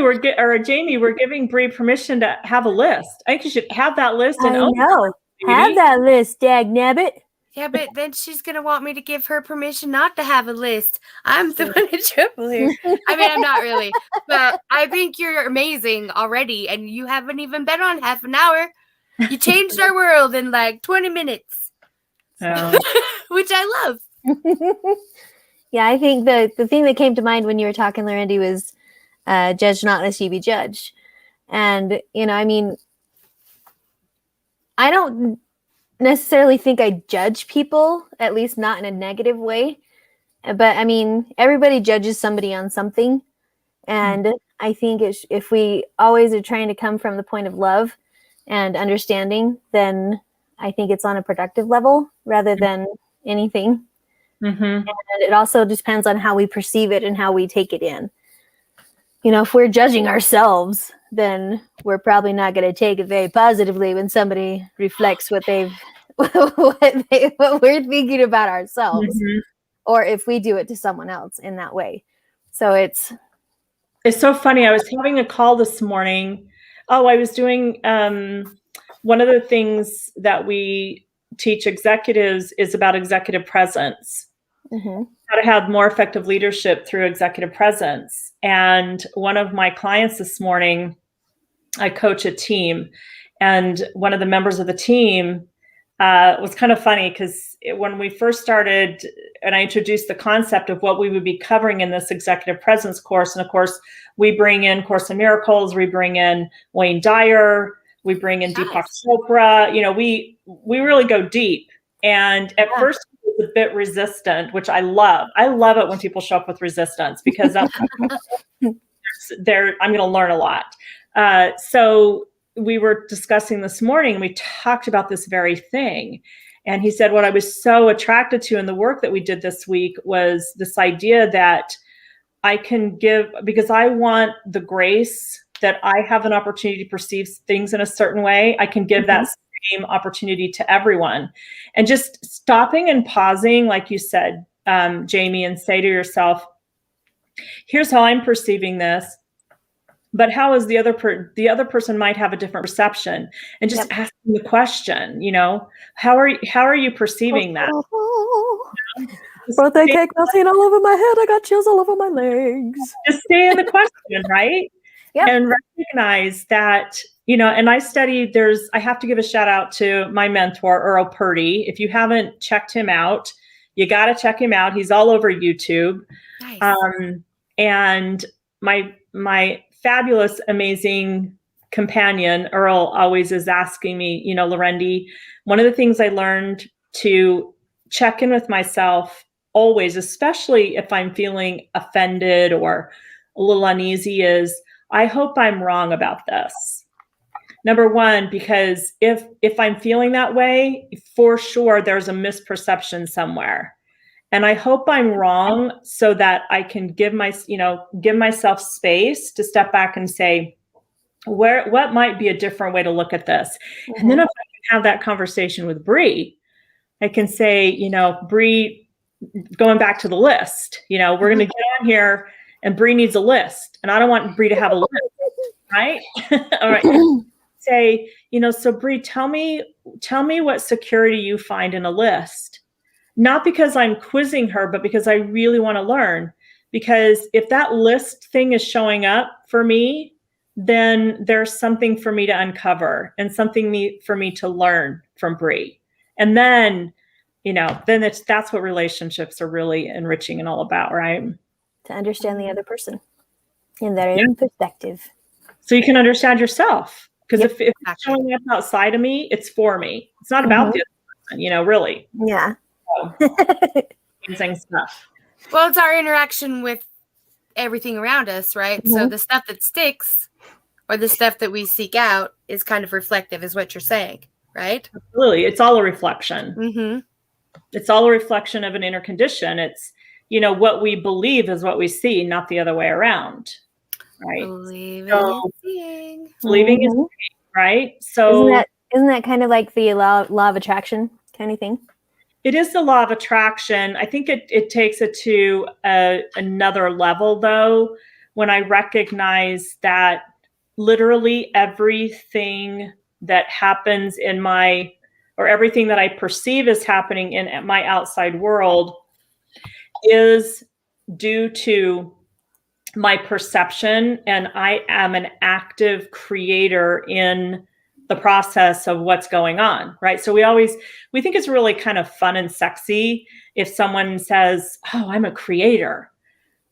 Jami, we're giving Bree permission to have a list. I think you should have that list and have that list, dagnabbit. Yeah, but then she's going to want me to give her permission not to have a list. I'm the one in trouble here. I mean, I'm not really. But I think you're amazing already. And you haven't even been on half an hour. You changed our world in like 20 minutes. Which I love. Yeah, I think the thing that came to mind when you were talking, Larendee, was judge not lest ye be judged. And, I mean, I don't necessarily think I judge people, at least not in a negative way. But I mean, everybody judges somebody on something. And I think if we always are trying to come from the point of love and understanding, then I think it's on a productive level rather than anything. Mm-hmm. And it also depends on how we perceive it and how we take it in. If we're judging ourselves, then we're probably not going to take it very positively when somebody reflects what we're thinking about ourselves, or if we do it to someone else in that way. So it's so funny. I was having a call this morning. I was doing one of the things that we teach executives is about executive presence. How to have more effective leadership through executive presence. And one of my clients this morning, I coach a team, and one of the members of the team was kind of funny because when we first started and I introduced the concept of what we would be covering in this executive presence course, and of course, we bring in Course in Miracles, we bring in Wayne Dyer, we bring in Deepak Chopra, we really go deep. And at first, a bit resistant, which I love. I love it when people show up with resistance because that's I'm going to learn a lot. So we were discussing this morning and we talked about this very thing. And he said, what I was so attracted to in the work that we did this week was this idea that I can give, because I want the grace that I have an opportunity to perceive things in a certain way. I can give that same opportunity to everyone. And just stopping and pausing, like you said, Jami, and say to yourself, here's how I'm perceiving this, but how is the other person might have a different perception, and just asking the question, how are you perceiving that? Birthday cake melting all over my head. I got chills all over my legs. Just stay in the question, right? And recognize that and I studied, I have to give a shout out to my mentor, Earl Purdy. If you haven't checked him out, you got to check him out. He's all over YouTube. Nice. And my fabulous, amazing companion, Earl, always is asking me, Larendee, one of the things I learned to check in with myself always, especially if I'm feeling offended or a little uneasy, is I hope I'm wrong about this. Number one, because if I'm feeling that way, for sure, there's a misperception somewhere. And I hope I'm wrong so that I can give myself space to step back and say, what might be a different way to look at this? Mm-hmm. And then if I can have that conversation with Bree, I can say, Bree, going back to the list, we're going to get on here and Bree needs a list. And I don't want Bree to have a list, right? All right. Say, so Bree, tell me what security you find in a list. Not because I'm quizzing her, but because I really want to learn. Because if that list thing is showing up for me, then there's something for me to uncover and something for me to learn from Bree. And then, that's what relationships are really enriching and all about, right? To understand the other person in their own perspective. So you can understand yourself. Because if it's showing up outside of me, it's for me. It's not about the other person, really. Yeah. Amazing stuff. Well, it's our interaction with everything around us, right? Mm-hmm. So the stuff that sticks or the stuff that we seek out is kind of reflective, is what you're saying, right? Absolutely. It's all a reflection. Mm-hmm. It's all a reflection of an inner condition. It's, what we believe is what we see, not the other way around. Right. Believing is seeing. Believing is seeing, right? So isn't that kind of like the law of attraction kind of thing? It is the law of attraction. I think it takes it to another level, though, when I recognize that literally everything that happens or everything that I perceive is happening in my outside world is due to my perception, and I am an active creator in the process of what's going on, right? So we think it's really kind of fun and sexy if someone says, "Oh, I'm a creator."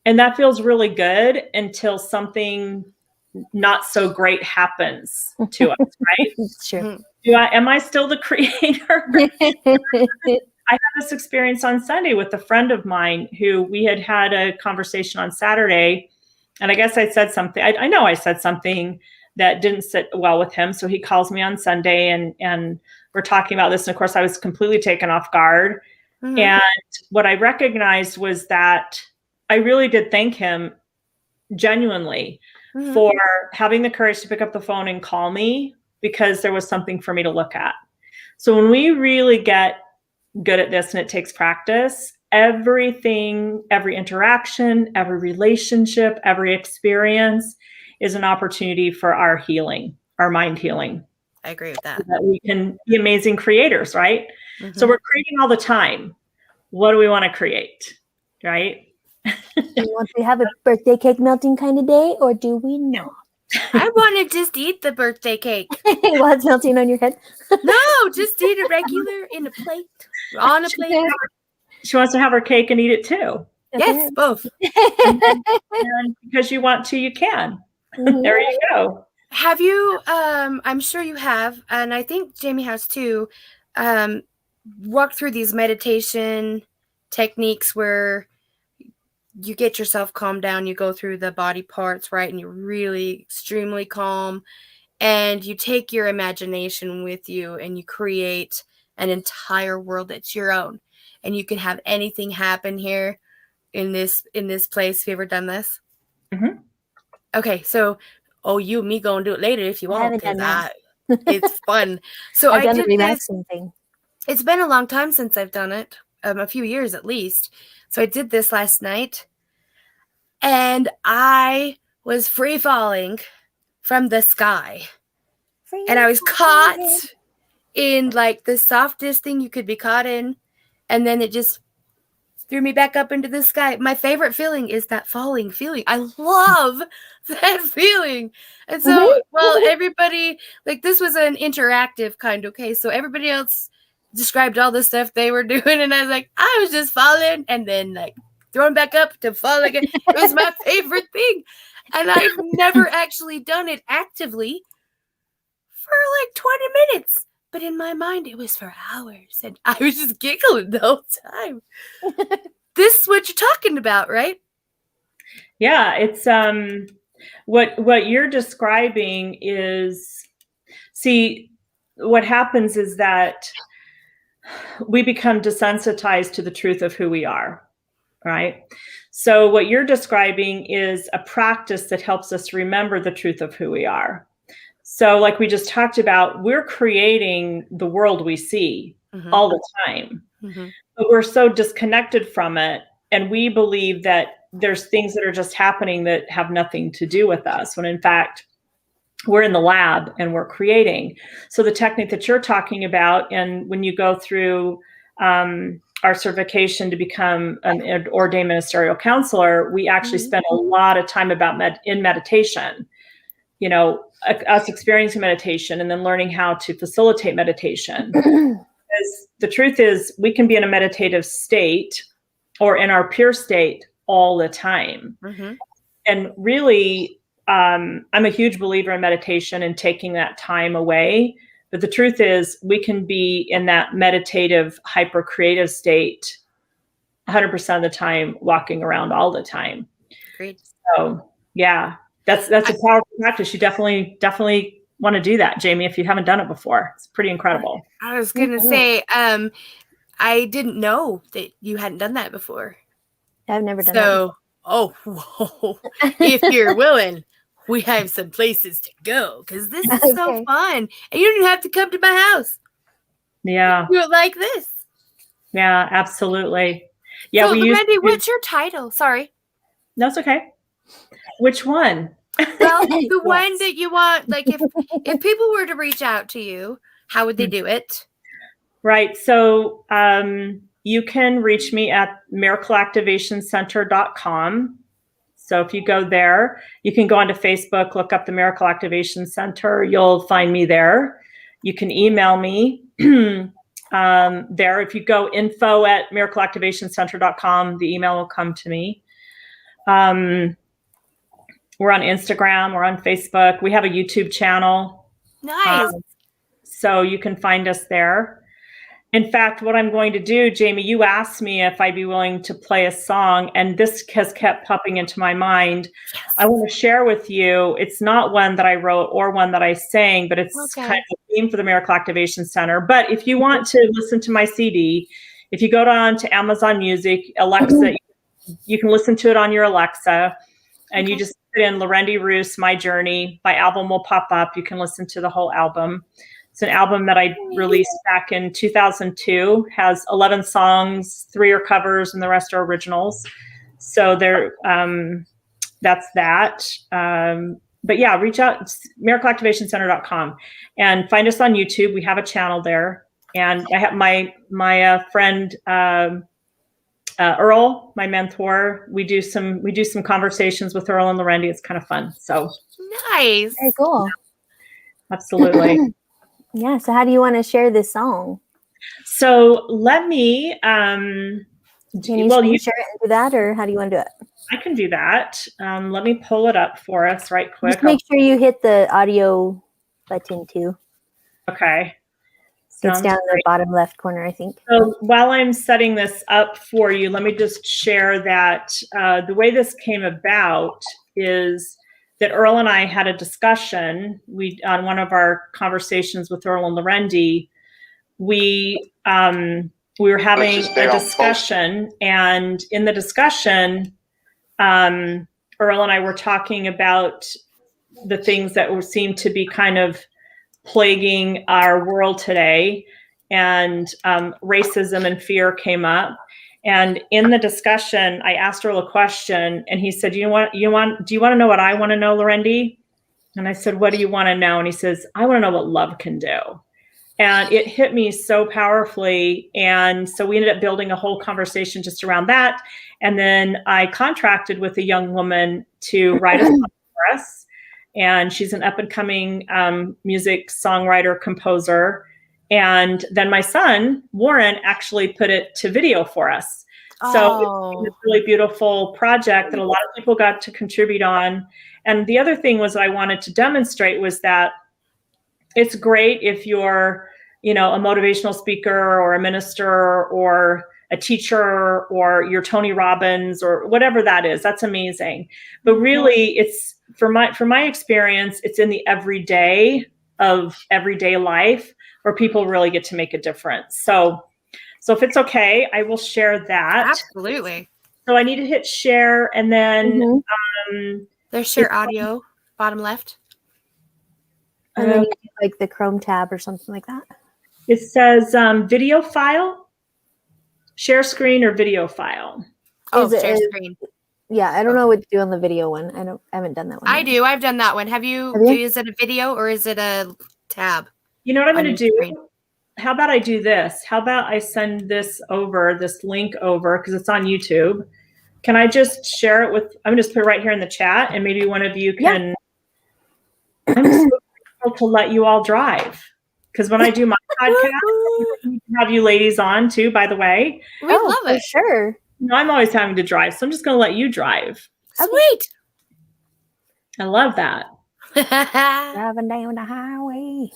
And that feels really good until something not so great happens to us, right? Sure. Am I still the creator? I had this experience on Sunday with a friend of mine who we had a conversation on Saturday. And I guess I said something, I know I said something that didn't sit well with him. So he calls me on Sunday and we're talking about this. And of course I was completely taken off guard. Mm-hmm. And what I recognized was that I really did thank him genuinely for having the courage to pick up the phone and call me, because there was something for me to look at. So when we really get good at this, and it takes practice, everything, every interaction, every relationship, every experience is an opportunity for our healing, our mind healing. I agree with that. So that we can be amazing creators, right? Mm-hmm. So we're creating all the time. What do we want to create, right? Do we want to have a birthday cake melting kind of day, or do we not? I want to just eat the birthday cake. While it's melting on your head? No, just eat it regular in a plate, on a plate. She wants to have her cake and eat it too. Yes, both. And because you want to, you can. Mm-hmm. There you go. Have you, I'm sure you have, and I think Jami has too, walked through these meditation techniques where you get yourself calmed down, you go through the body parts, right? And you're really extremely calm, and you take your imagination with you and you create an entire world that's your own. And you can have anything happen here in this place. Have you ever done this? Mm-hmm. Okay, so you and me go and do it later if you want, because it's fun. So I did this. Thing. It's been a long time since I've done it, a few years at least. So I did this last night, and I was free falling from the sky, and I was caught in like the softest thing you could be caught in, and then it just threw me back up into the sky. My favorite feeling is that falling feeling. I love that feeling. And so, well, everybody, like, this was an interactive kind, okay? So everybody else described all the stuff they were doing, and I was like, I was just falling and then like thrown back up to fall again. It was my favorite thing. And I've never actually done it actively for like 20 minutes. But in my mind, it was for hours. And I was just giggling the whole time. This is what you're talking about, right? Yeah, it's what you're describing is, see, what happens is that we become desensitized to the truth of who we are, right? So what you're describing is a practice that helps us remember the truth of who we are. So like we just talked about, we're creating the world we see all the time, but we're so disconnected from it. And we believe that there's things that are just happening that have nothing to do with us, when in fact, we're in the lab and we're creating. So the technique that you're talking about, and when you go through our certification to become an ordained ministerial counselor, we actually spend a lot of time in meditation, you know, us experiencing meditation and then learning how to facilitate meditation. Because the truth is, we can be in a meditative state or in our pure state all the time. And really, I'm a huge believer in meditation and taking that time away. But the truth is, we can be in that meditative, hyper creative state 100% of the time, walking around all the time. Great. So yeah, that's a powerful practice. You definitely want to do that, Jami, if you haven't done it before. It's pretty incredible. I was going to say, I didn't know that you hadn't done that before. I've never done that. So, if you're willing, we have some places to go because this is so fun. And you don't even have to come to my house. Yeah. Do it like this. Yeah, absolutely. Yeah. So, Larendee, what's your title? Sorry. That's okay. Which one? Well, the one that you want, like if people were to reach out to you, how would they do it? Right. So you can reach me at miracleactivationcenter.com. So if you go there, you can go onto Facebook, look up the Miracle Activation Center. You'll find me there. You can email me there. If you go info@miracleactivationcenter.com, the email will come to me. We're on Instagram. We're on Facebook. We have a YouTube channel. Nice. So you can find us there. In fact, what I'm going to do, Jami, you asked me if I'd be willing to play a song, and this has kept popping into my mind. Yes. I want to share with you. It's not one that I wrote or one that I sang, but it's kind of a theme for the Miracle Activation Center. But if you want to listen to my CD, if you go on to Amazon Music, Alexa, you can listen to it on your Alexa, and you just put in Larendee Roos, My Journey. My album will pop up. You can listen to the whole album. It's an album that I released back in 2002, has 11 songs, 3 are covers and the rest are originals. So that's that. But yeah, reach out, miracleactivationcenter.com, and find us on YouTube. We have a channel there. And I have my friend, Earl, my mentor. We do some conversations with Earl and Larendee. It's kind of fun. So nice. Very cool. Absolutely. Yeah. So how do you want to share this song? So let me, can you share it and do that, or how do you want to do it? I can do that. Let me pull it up for us right quick. Just make sure you hit the audio button too. Okay. It's down in the bottom left corner, I think. So while I'm setting this up for you, let me just share that the way this came about is that Earl and I had a discussion. On one of our conversations with Earl and Larendee, we were having a discussion, and in the discussion, Earl and I were talking about the things that seem to be kind of plaguing our world today, and racism and fear came up. And in the discussion, I asked Earl a question, and he said, do you want to know what I want to know, Larendee? And I said, what do you want to know? And he says, I want to know what love can do. And it hit me so powerfully. And so we ended up building a whole conversation just around that. And then I contracted with a young woman to write a song for us. And she's an up and coming music songwriter, composer. And then my son, Warren, actually put it to video for us. So it's a really beautiful project that a lot of people got to contribute on. And the other thing was I wanted to demonstrate was that it's great if you're, a motivational speaker or a minister or a teacher or you're Tony Robbins or whatever that is. That's amazing. But really, it's for my experience, it's in the everyday of everyday life where people really get to make a difference. So if it's okay, I will share that. Absolutely. So I need to hit share, and then there's share audio, bottom left. And then you do like the Chrome tab or something like that. It says video file, share screen, or video file. Share screen. Yeah, I don't know what to do on the video one. I haven't done that one. I do. I've done that one. Have you? Is it a video or is it a tab? You know what I'm going to do? Screen? How about I do this? How about I send this link over, because it's on YouTube. Can I just share it with? I'm going to just put it right here in the chat, and maybe one of you can. Yeah. I'm so grateful to let you all drive, because when I do my podcast, I have you ladies on too. By the way, we love it. Sure. I'm always having to drive, so I'm just going to let you drive. Sweet. I love that. Driving down the highway.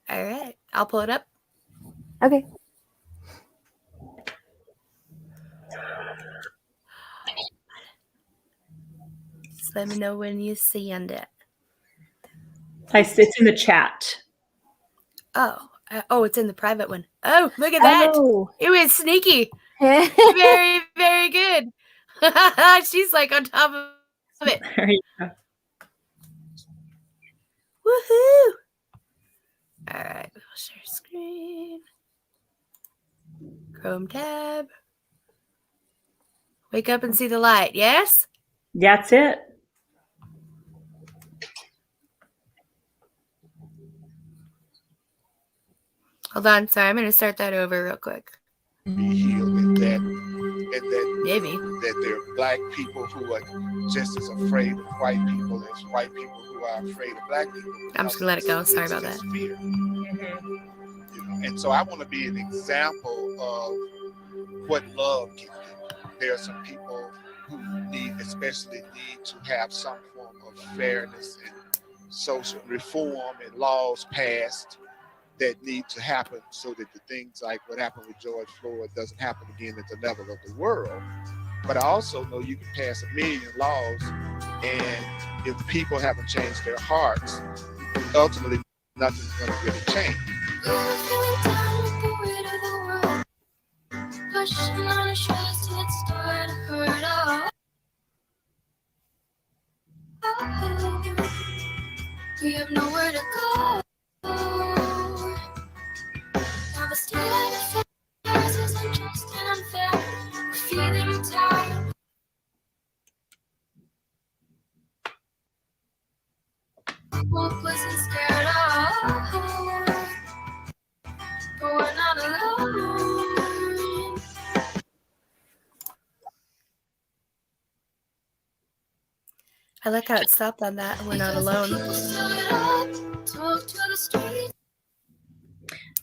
All right. I'll pull it up. Okay. Just let me know when you send it. It's in the chat. Oh, it's in the private one. Oh, look at that. It was sneaky. Very, very good. She's like on top of it. There you go. Woohoo. All right. We'll share screen. Chrome tab. Wake up and see the light. Yes? That's it. Hold on. Sorry, I'm going to start that over real quick. Be healed, and that maybe that there are black people who are just as afraid of white people as white people who are afraid of black people. I'm just going to let it go. Sorry about that. Fear. And so I want to be an example of what love can do. There are some people who especially need to have some form of fairness and social reform and laws passed that need to happen so that the things like what happened with George Floyd doesn't happen again at the level of the world. But I also know you can pass 1 million laws, and if people haven't changed their hearts, ultimately nothing's going to really change. We have nowhere to go. Now the state of affairs is unjust and unfair. We're feeling tired. Hopeless and scared of, but we're not alone. I like how it stopped on that. We're not alone.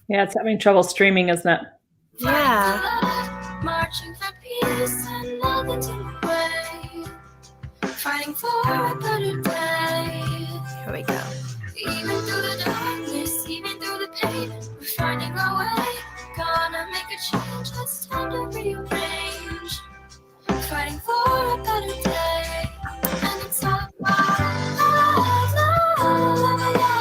Yeah, it's having trouble streaming, isn't it? Yeah. Marching for peace and nothing to way. Fighting for a better day. Here we go. Even through the darkness, even through the pain, we're finding our way. Gonna make a change. It's time to rearrange. Fighting for a better day. And it's all about love, love, love, love.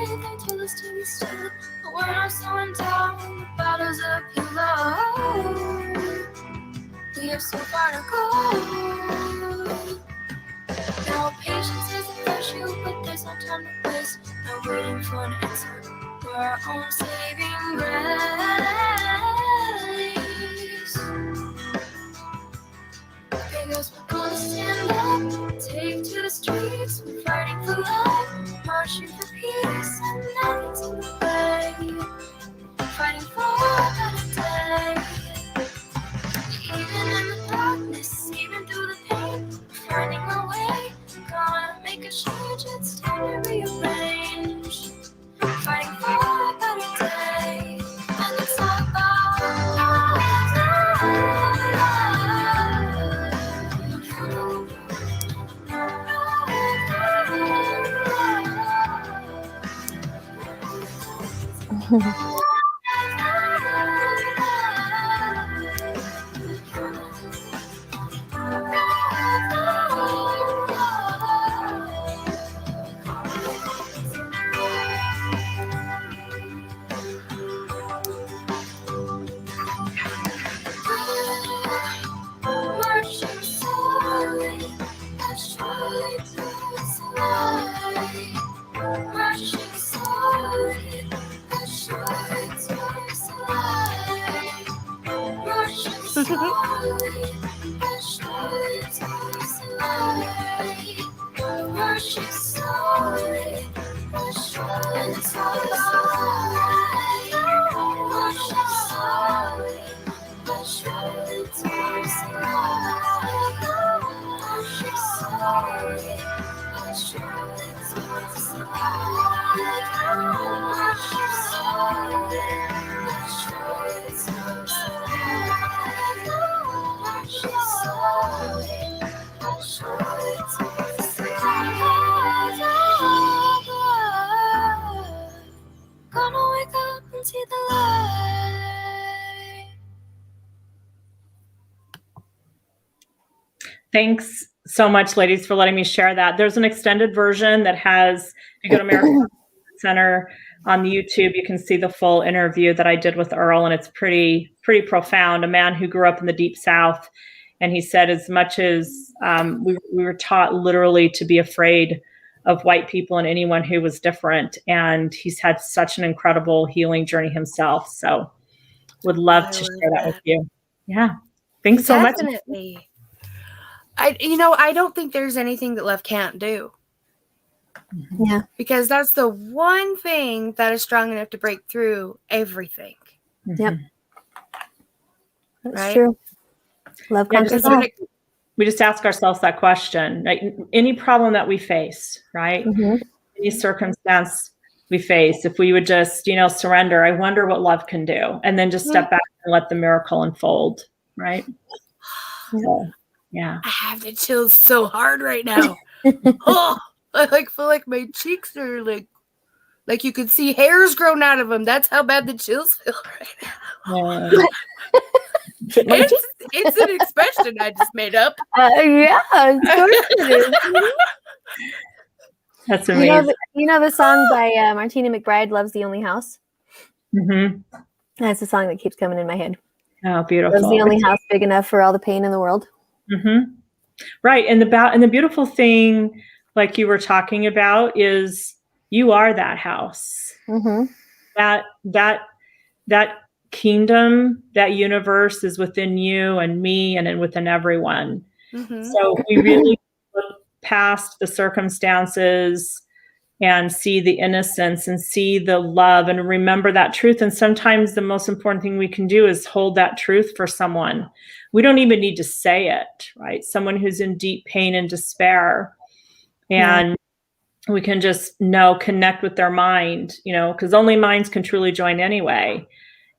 anything to lose to be still. But when I'm slowing down, the battles uphill. We have so far to go. Now patience is a virtue, but there's no time to waste. No waiting for an answer. We're our own saving grace. Because we're gonna stand up, take to the streets. We're fighting for love, marching for peace, and nothing's in the way. Fighting for a better day. Even in the darkness, even through the pain, we're finding a way. Gonna make a change, it's time to rearrange. Fighting for a better day. And it's all about marching slowly, slowly towards the light. Marching slowly, slowly towards the light. Marching slowly, slowly towards the light. Marching slowly, slowly towards the light. Marching slowly. Slowly towards the light. Marching slowly, slowly towards the light. Marching slowly, slowly towards the light. Marching slowly, slowly towards the light. Gonna wake up and see the light. Thanks so much, ladies, for letting me share that. There's an extended version that has, if you go to American Center on YouTube, you can see the full interview that I did with Earl, and it's pretty profound. A man who grew up in the Deep South, and he said as much as we were taught literally to be afraid of white people and anyone who was different, and he's had such an incredible healing journey himself. So would love to share that with you. Yeah. Thanks so much. Definitely. I don't think there's anything that love can't do. Yeah. Because that's the one thing that is strong enough to break through everything. Yep. That's Right? true. Love conquers all. We just ask ourselves that question. Right? Any problem that we face, right? Mm-hmm. Any circumstance we face, if we would just, surrender, I wonder what love can do. And then just step back and let the miracle unfold, right? So, yeah. I have the chills so hard right now. Oh, I feel like my cheeks are like you could see hairs grown out of them. That's how bad the chills feel right now. It's an expression I just made up. Yeah, of course it is. That's amazing. You know the song by Martina McBride, "Love's the Only House"? Mm-hmm. That's the song that keeps coming in my head. Oh, beautiful. Love's the only house big enough for all the pain in the world. Mm-hmm. Right. And the beautiful thing, like you were talking about, is you are that house. Mm-hmm. That kingdom, that universe is within you and me and within everyone. Mm-hmm. So we really look past the circumstances and see the innocence and see the love and remember that truth. And sometimes the most important thing we can do is hold that truth for someone. We don't even need to say it, right? Someone who's in deep pain and despair. And we can just connect with their mind, because only minds can truly join anyway.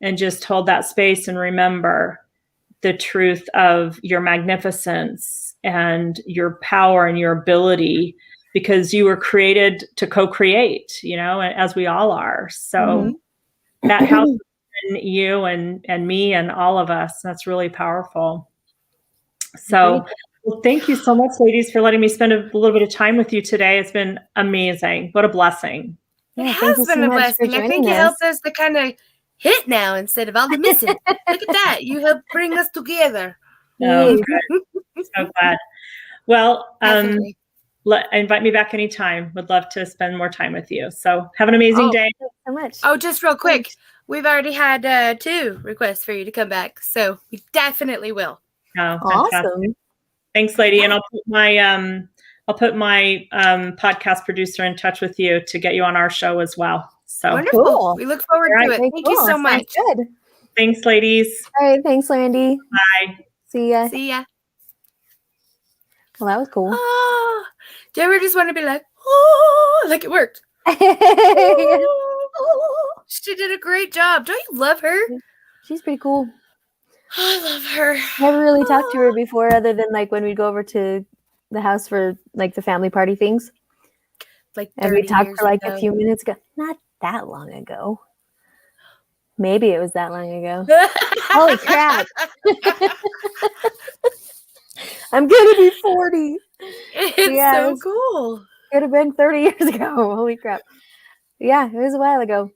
And just hold that space and remember the truth of your magnificence and your power and your ability, because you were created to co-create, as we all are. So that house in you and me and all of us, that's really powerful. So well, thank you so much, ladies, for letting me spend a little bit of time with you today. It's been amazing. What a blessing. It Yeah, has thank you been so a much for blessing. I think joining it us. helped us to kind of hit now instead of all the missing. Look at that. You helped bring us together. Oh, Yes. good. So glad. Well, Definitely. invite me back anytime. Would love to spend more time with you. So have an amazing Oh. day. Thanks so much. Oh, just real quick. We've already had 2 requests for you to come back. So we definitely will. Oh, fantastic. Awesome. Thanks, lady. And I'll put my podcast producer in touch with you to get you on our show as well. So Wonderful. Cool. We look forward All to right. it. Very Thank cool. you so Sounds much. good. thanks, ladies. All right. Thanks, Larendee. Bye. See ya. See ya. Well, that was cool. Oh, do you ever just want to be like, oh, like it worked? Oh, she did a great job. Don't you love her? She's pretty cool. I love her. Never really talked to her before, other than like when we'd go over to the house for like the family party things. Like And 30 we talked years for like ago. a few minutes ago. Not that long ago. Maybe it was that long ago. Holy crap. I'm gonna be 40. It's Yeah, so it was- cool. Could have been 30 years ago. Holy crap. Yeah, it was a while ago.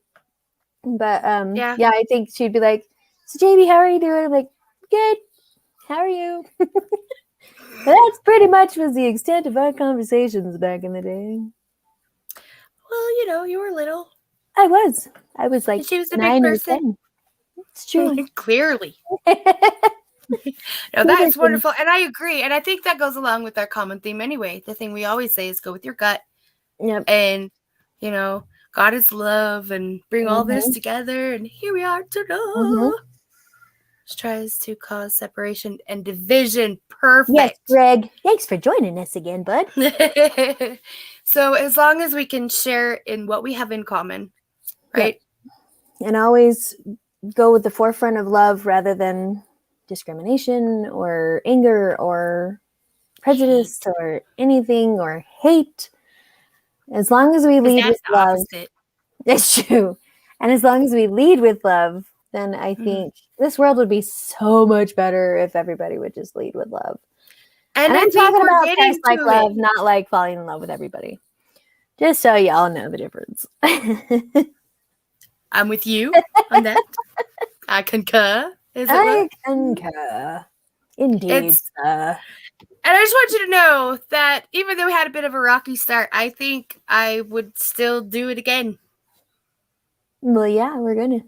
But Yeah. yeah, I think she'd be like, so Jamie, how are you doing? I'm like, good. How are you? That's pretty much was the extent of our conversations back in the day. Well, you know, you were little. I was like And she was a big 9 or person. 10. It's true. Clearly. No, Two that's different- wonderful. And I agree. And I think that goes along with our common theme anyway. The thing we always say is go with your gut. Yep. And, you know, God is love and bring all this Mhm. together. And here we are today. Mhm. Which tries to cause separation and division. Perfect. Yes, Greg. Thanks for joining us again, bud. So as long as we can share in what we have in common, right? And always go with the forefront of love rather than discrimination or anger or prejudice or anything or hate. As long as we 'Cause lead that's with the love, opposite. that's true. And as long as we lead with love, then I think this world would be so much better if everybody would just lead with love. And I I'm think talking we're about getting Christ like to love, it. not like falling in love with everybody. Just so y'all know the difference. I'm with you on that. I concur. Is it I what? concur. Indeed. And I just want you to know that even though we had a bit of a rocky start, I think I would still do it again Well, yeah, we're gonna.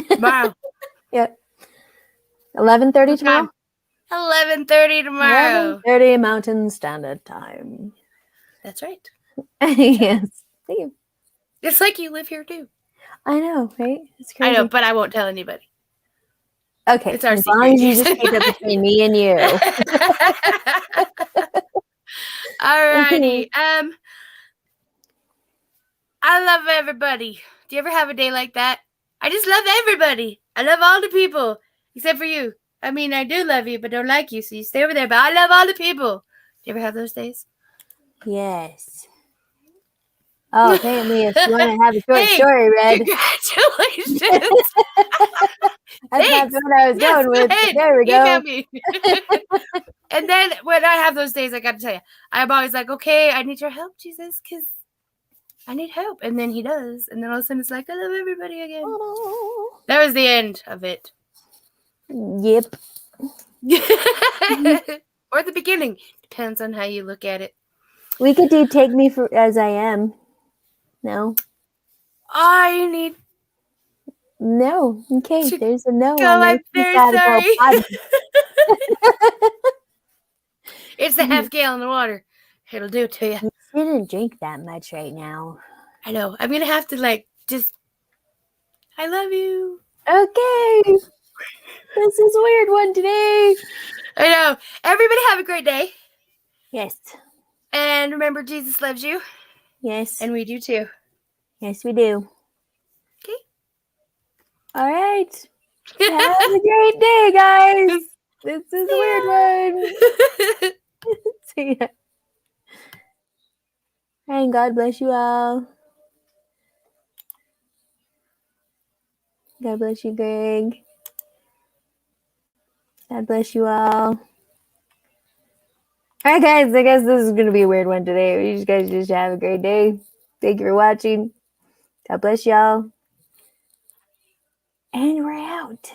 tomorrow. Yep. 11:30 tomorrow. 11:30 tomorrow. 11:30 Mountain Standard Time. That's right. Yes. Thank you. It's like you live here too. I know, right? It's crazy. I know, but I won't tell anybody. Okay. It's our as long as you secret. just keep it between me and you. Alrighty. I love everybody. Do you ever have a day like that? I just love everybody. I love all the people except for you. I mean, I do love you, but don't like you, so you stay over there. But I love all the people. Do you ever have those days? Yes. Oh, apparently if you want to have a short Hey, story read. Congratulations. That's not Thanks. what I was going with. Hey, But there we email go. me. And then when I have those days, I got to tell you, I'm always like, okay, I need your help, Jesus, because I need help. And then he does. And then all of a sudden it's like, I love everybody again. That was the end of it. Yep. Or the beginning. Depends on how you look at it. We could do Take Me for As I Am. No. I need No. Okay. To There's a no go. on there. I'm You very gotta go sorry. positive. It's the half gallon of water. It'll do it to you. You shouldn't drink that much right now. I know. I'm going to have to just, I love you. Okay. This is a weird one today. I know. Everybody have a great day. Yes. And remember, Jesus loves you. Yes. And we do too. Yes, we do. Okay. All right. Have a great day, guys. This is a weird one. See ya. And God bless you all. God bless you, Greg. God bless you all. All right, guys. I guess this is going to be a weird one today. You guys just have a great day. Thank you for watching. God bless y'all. And we're out.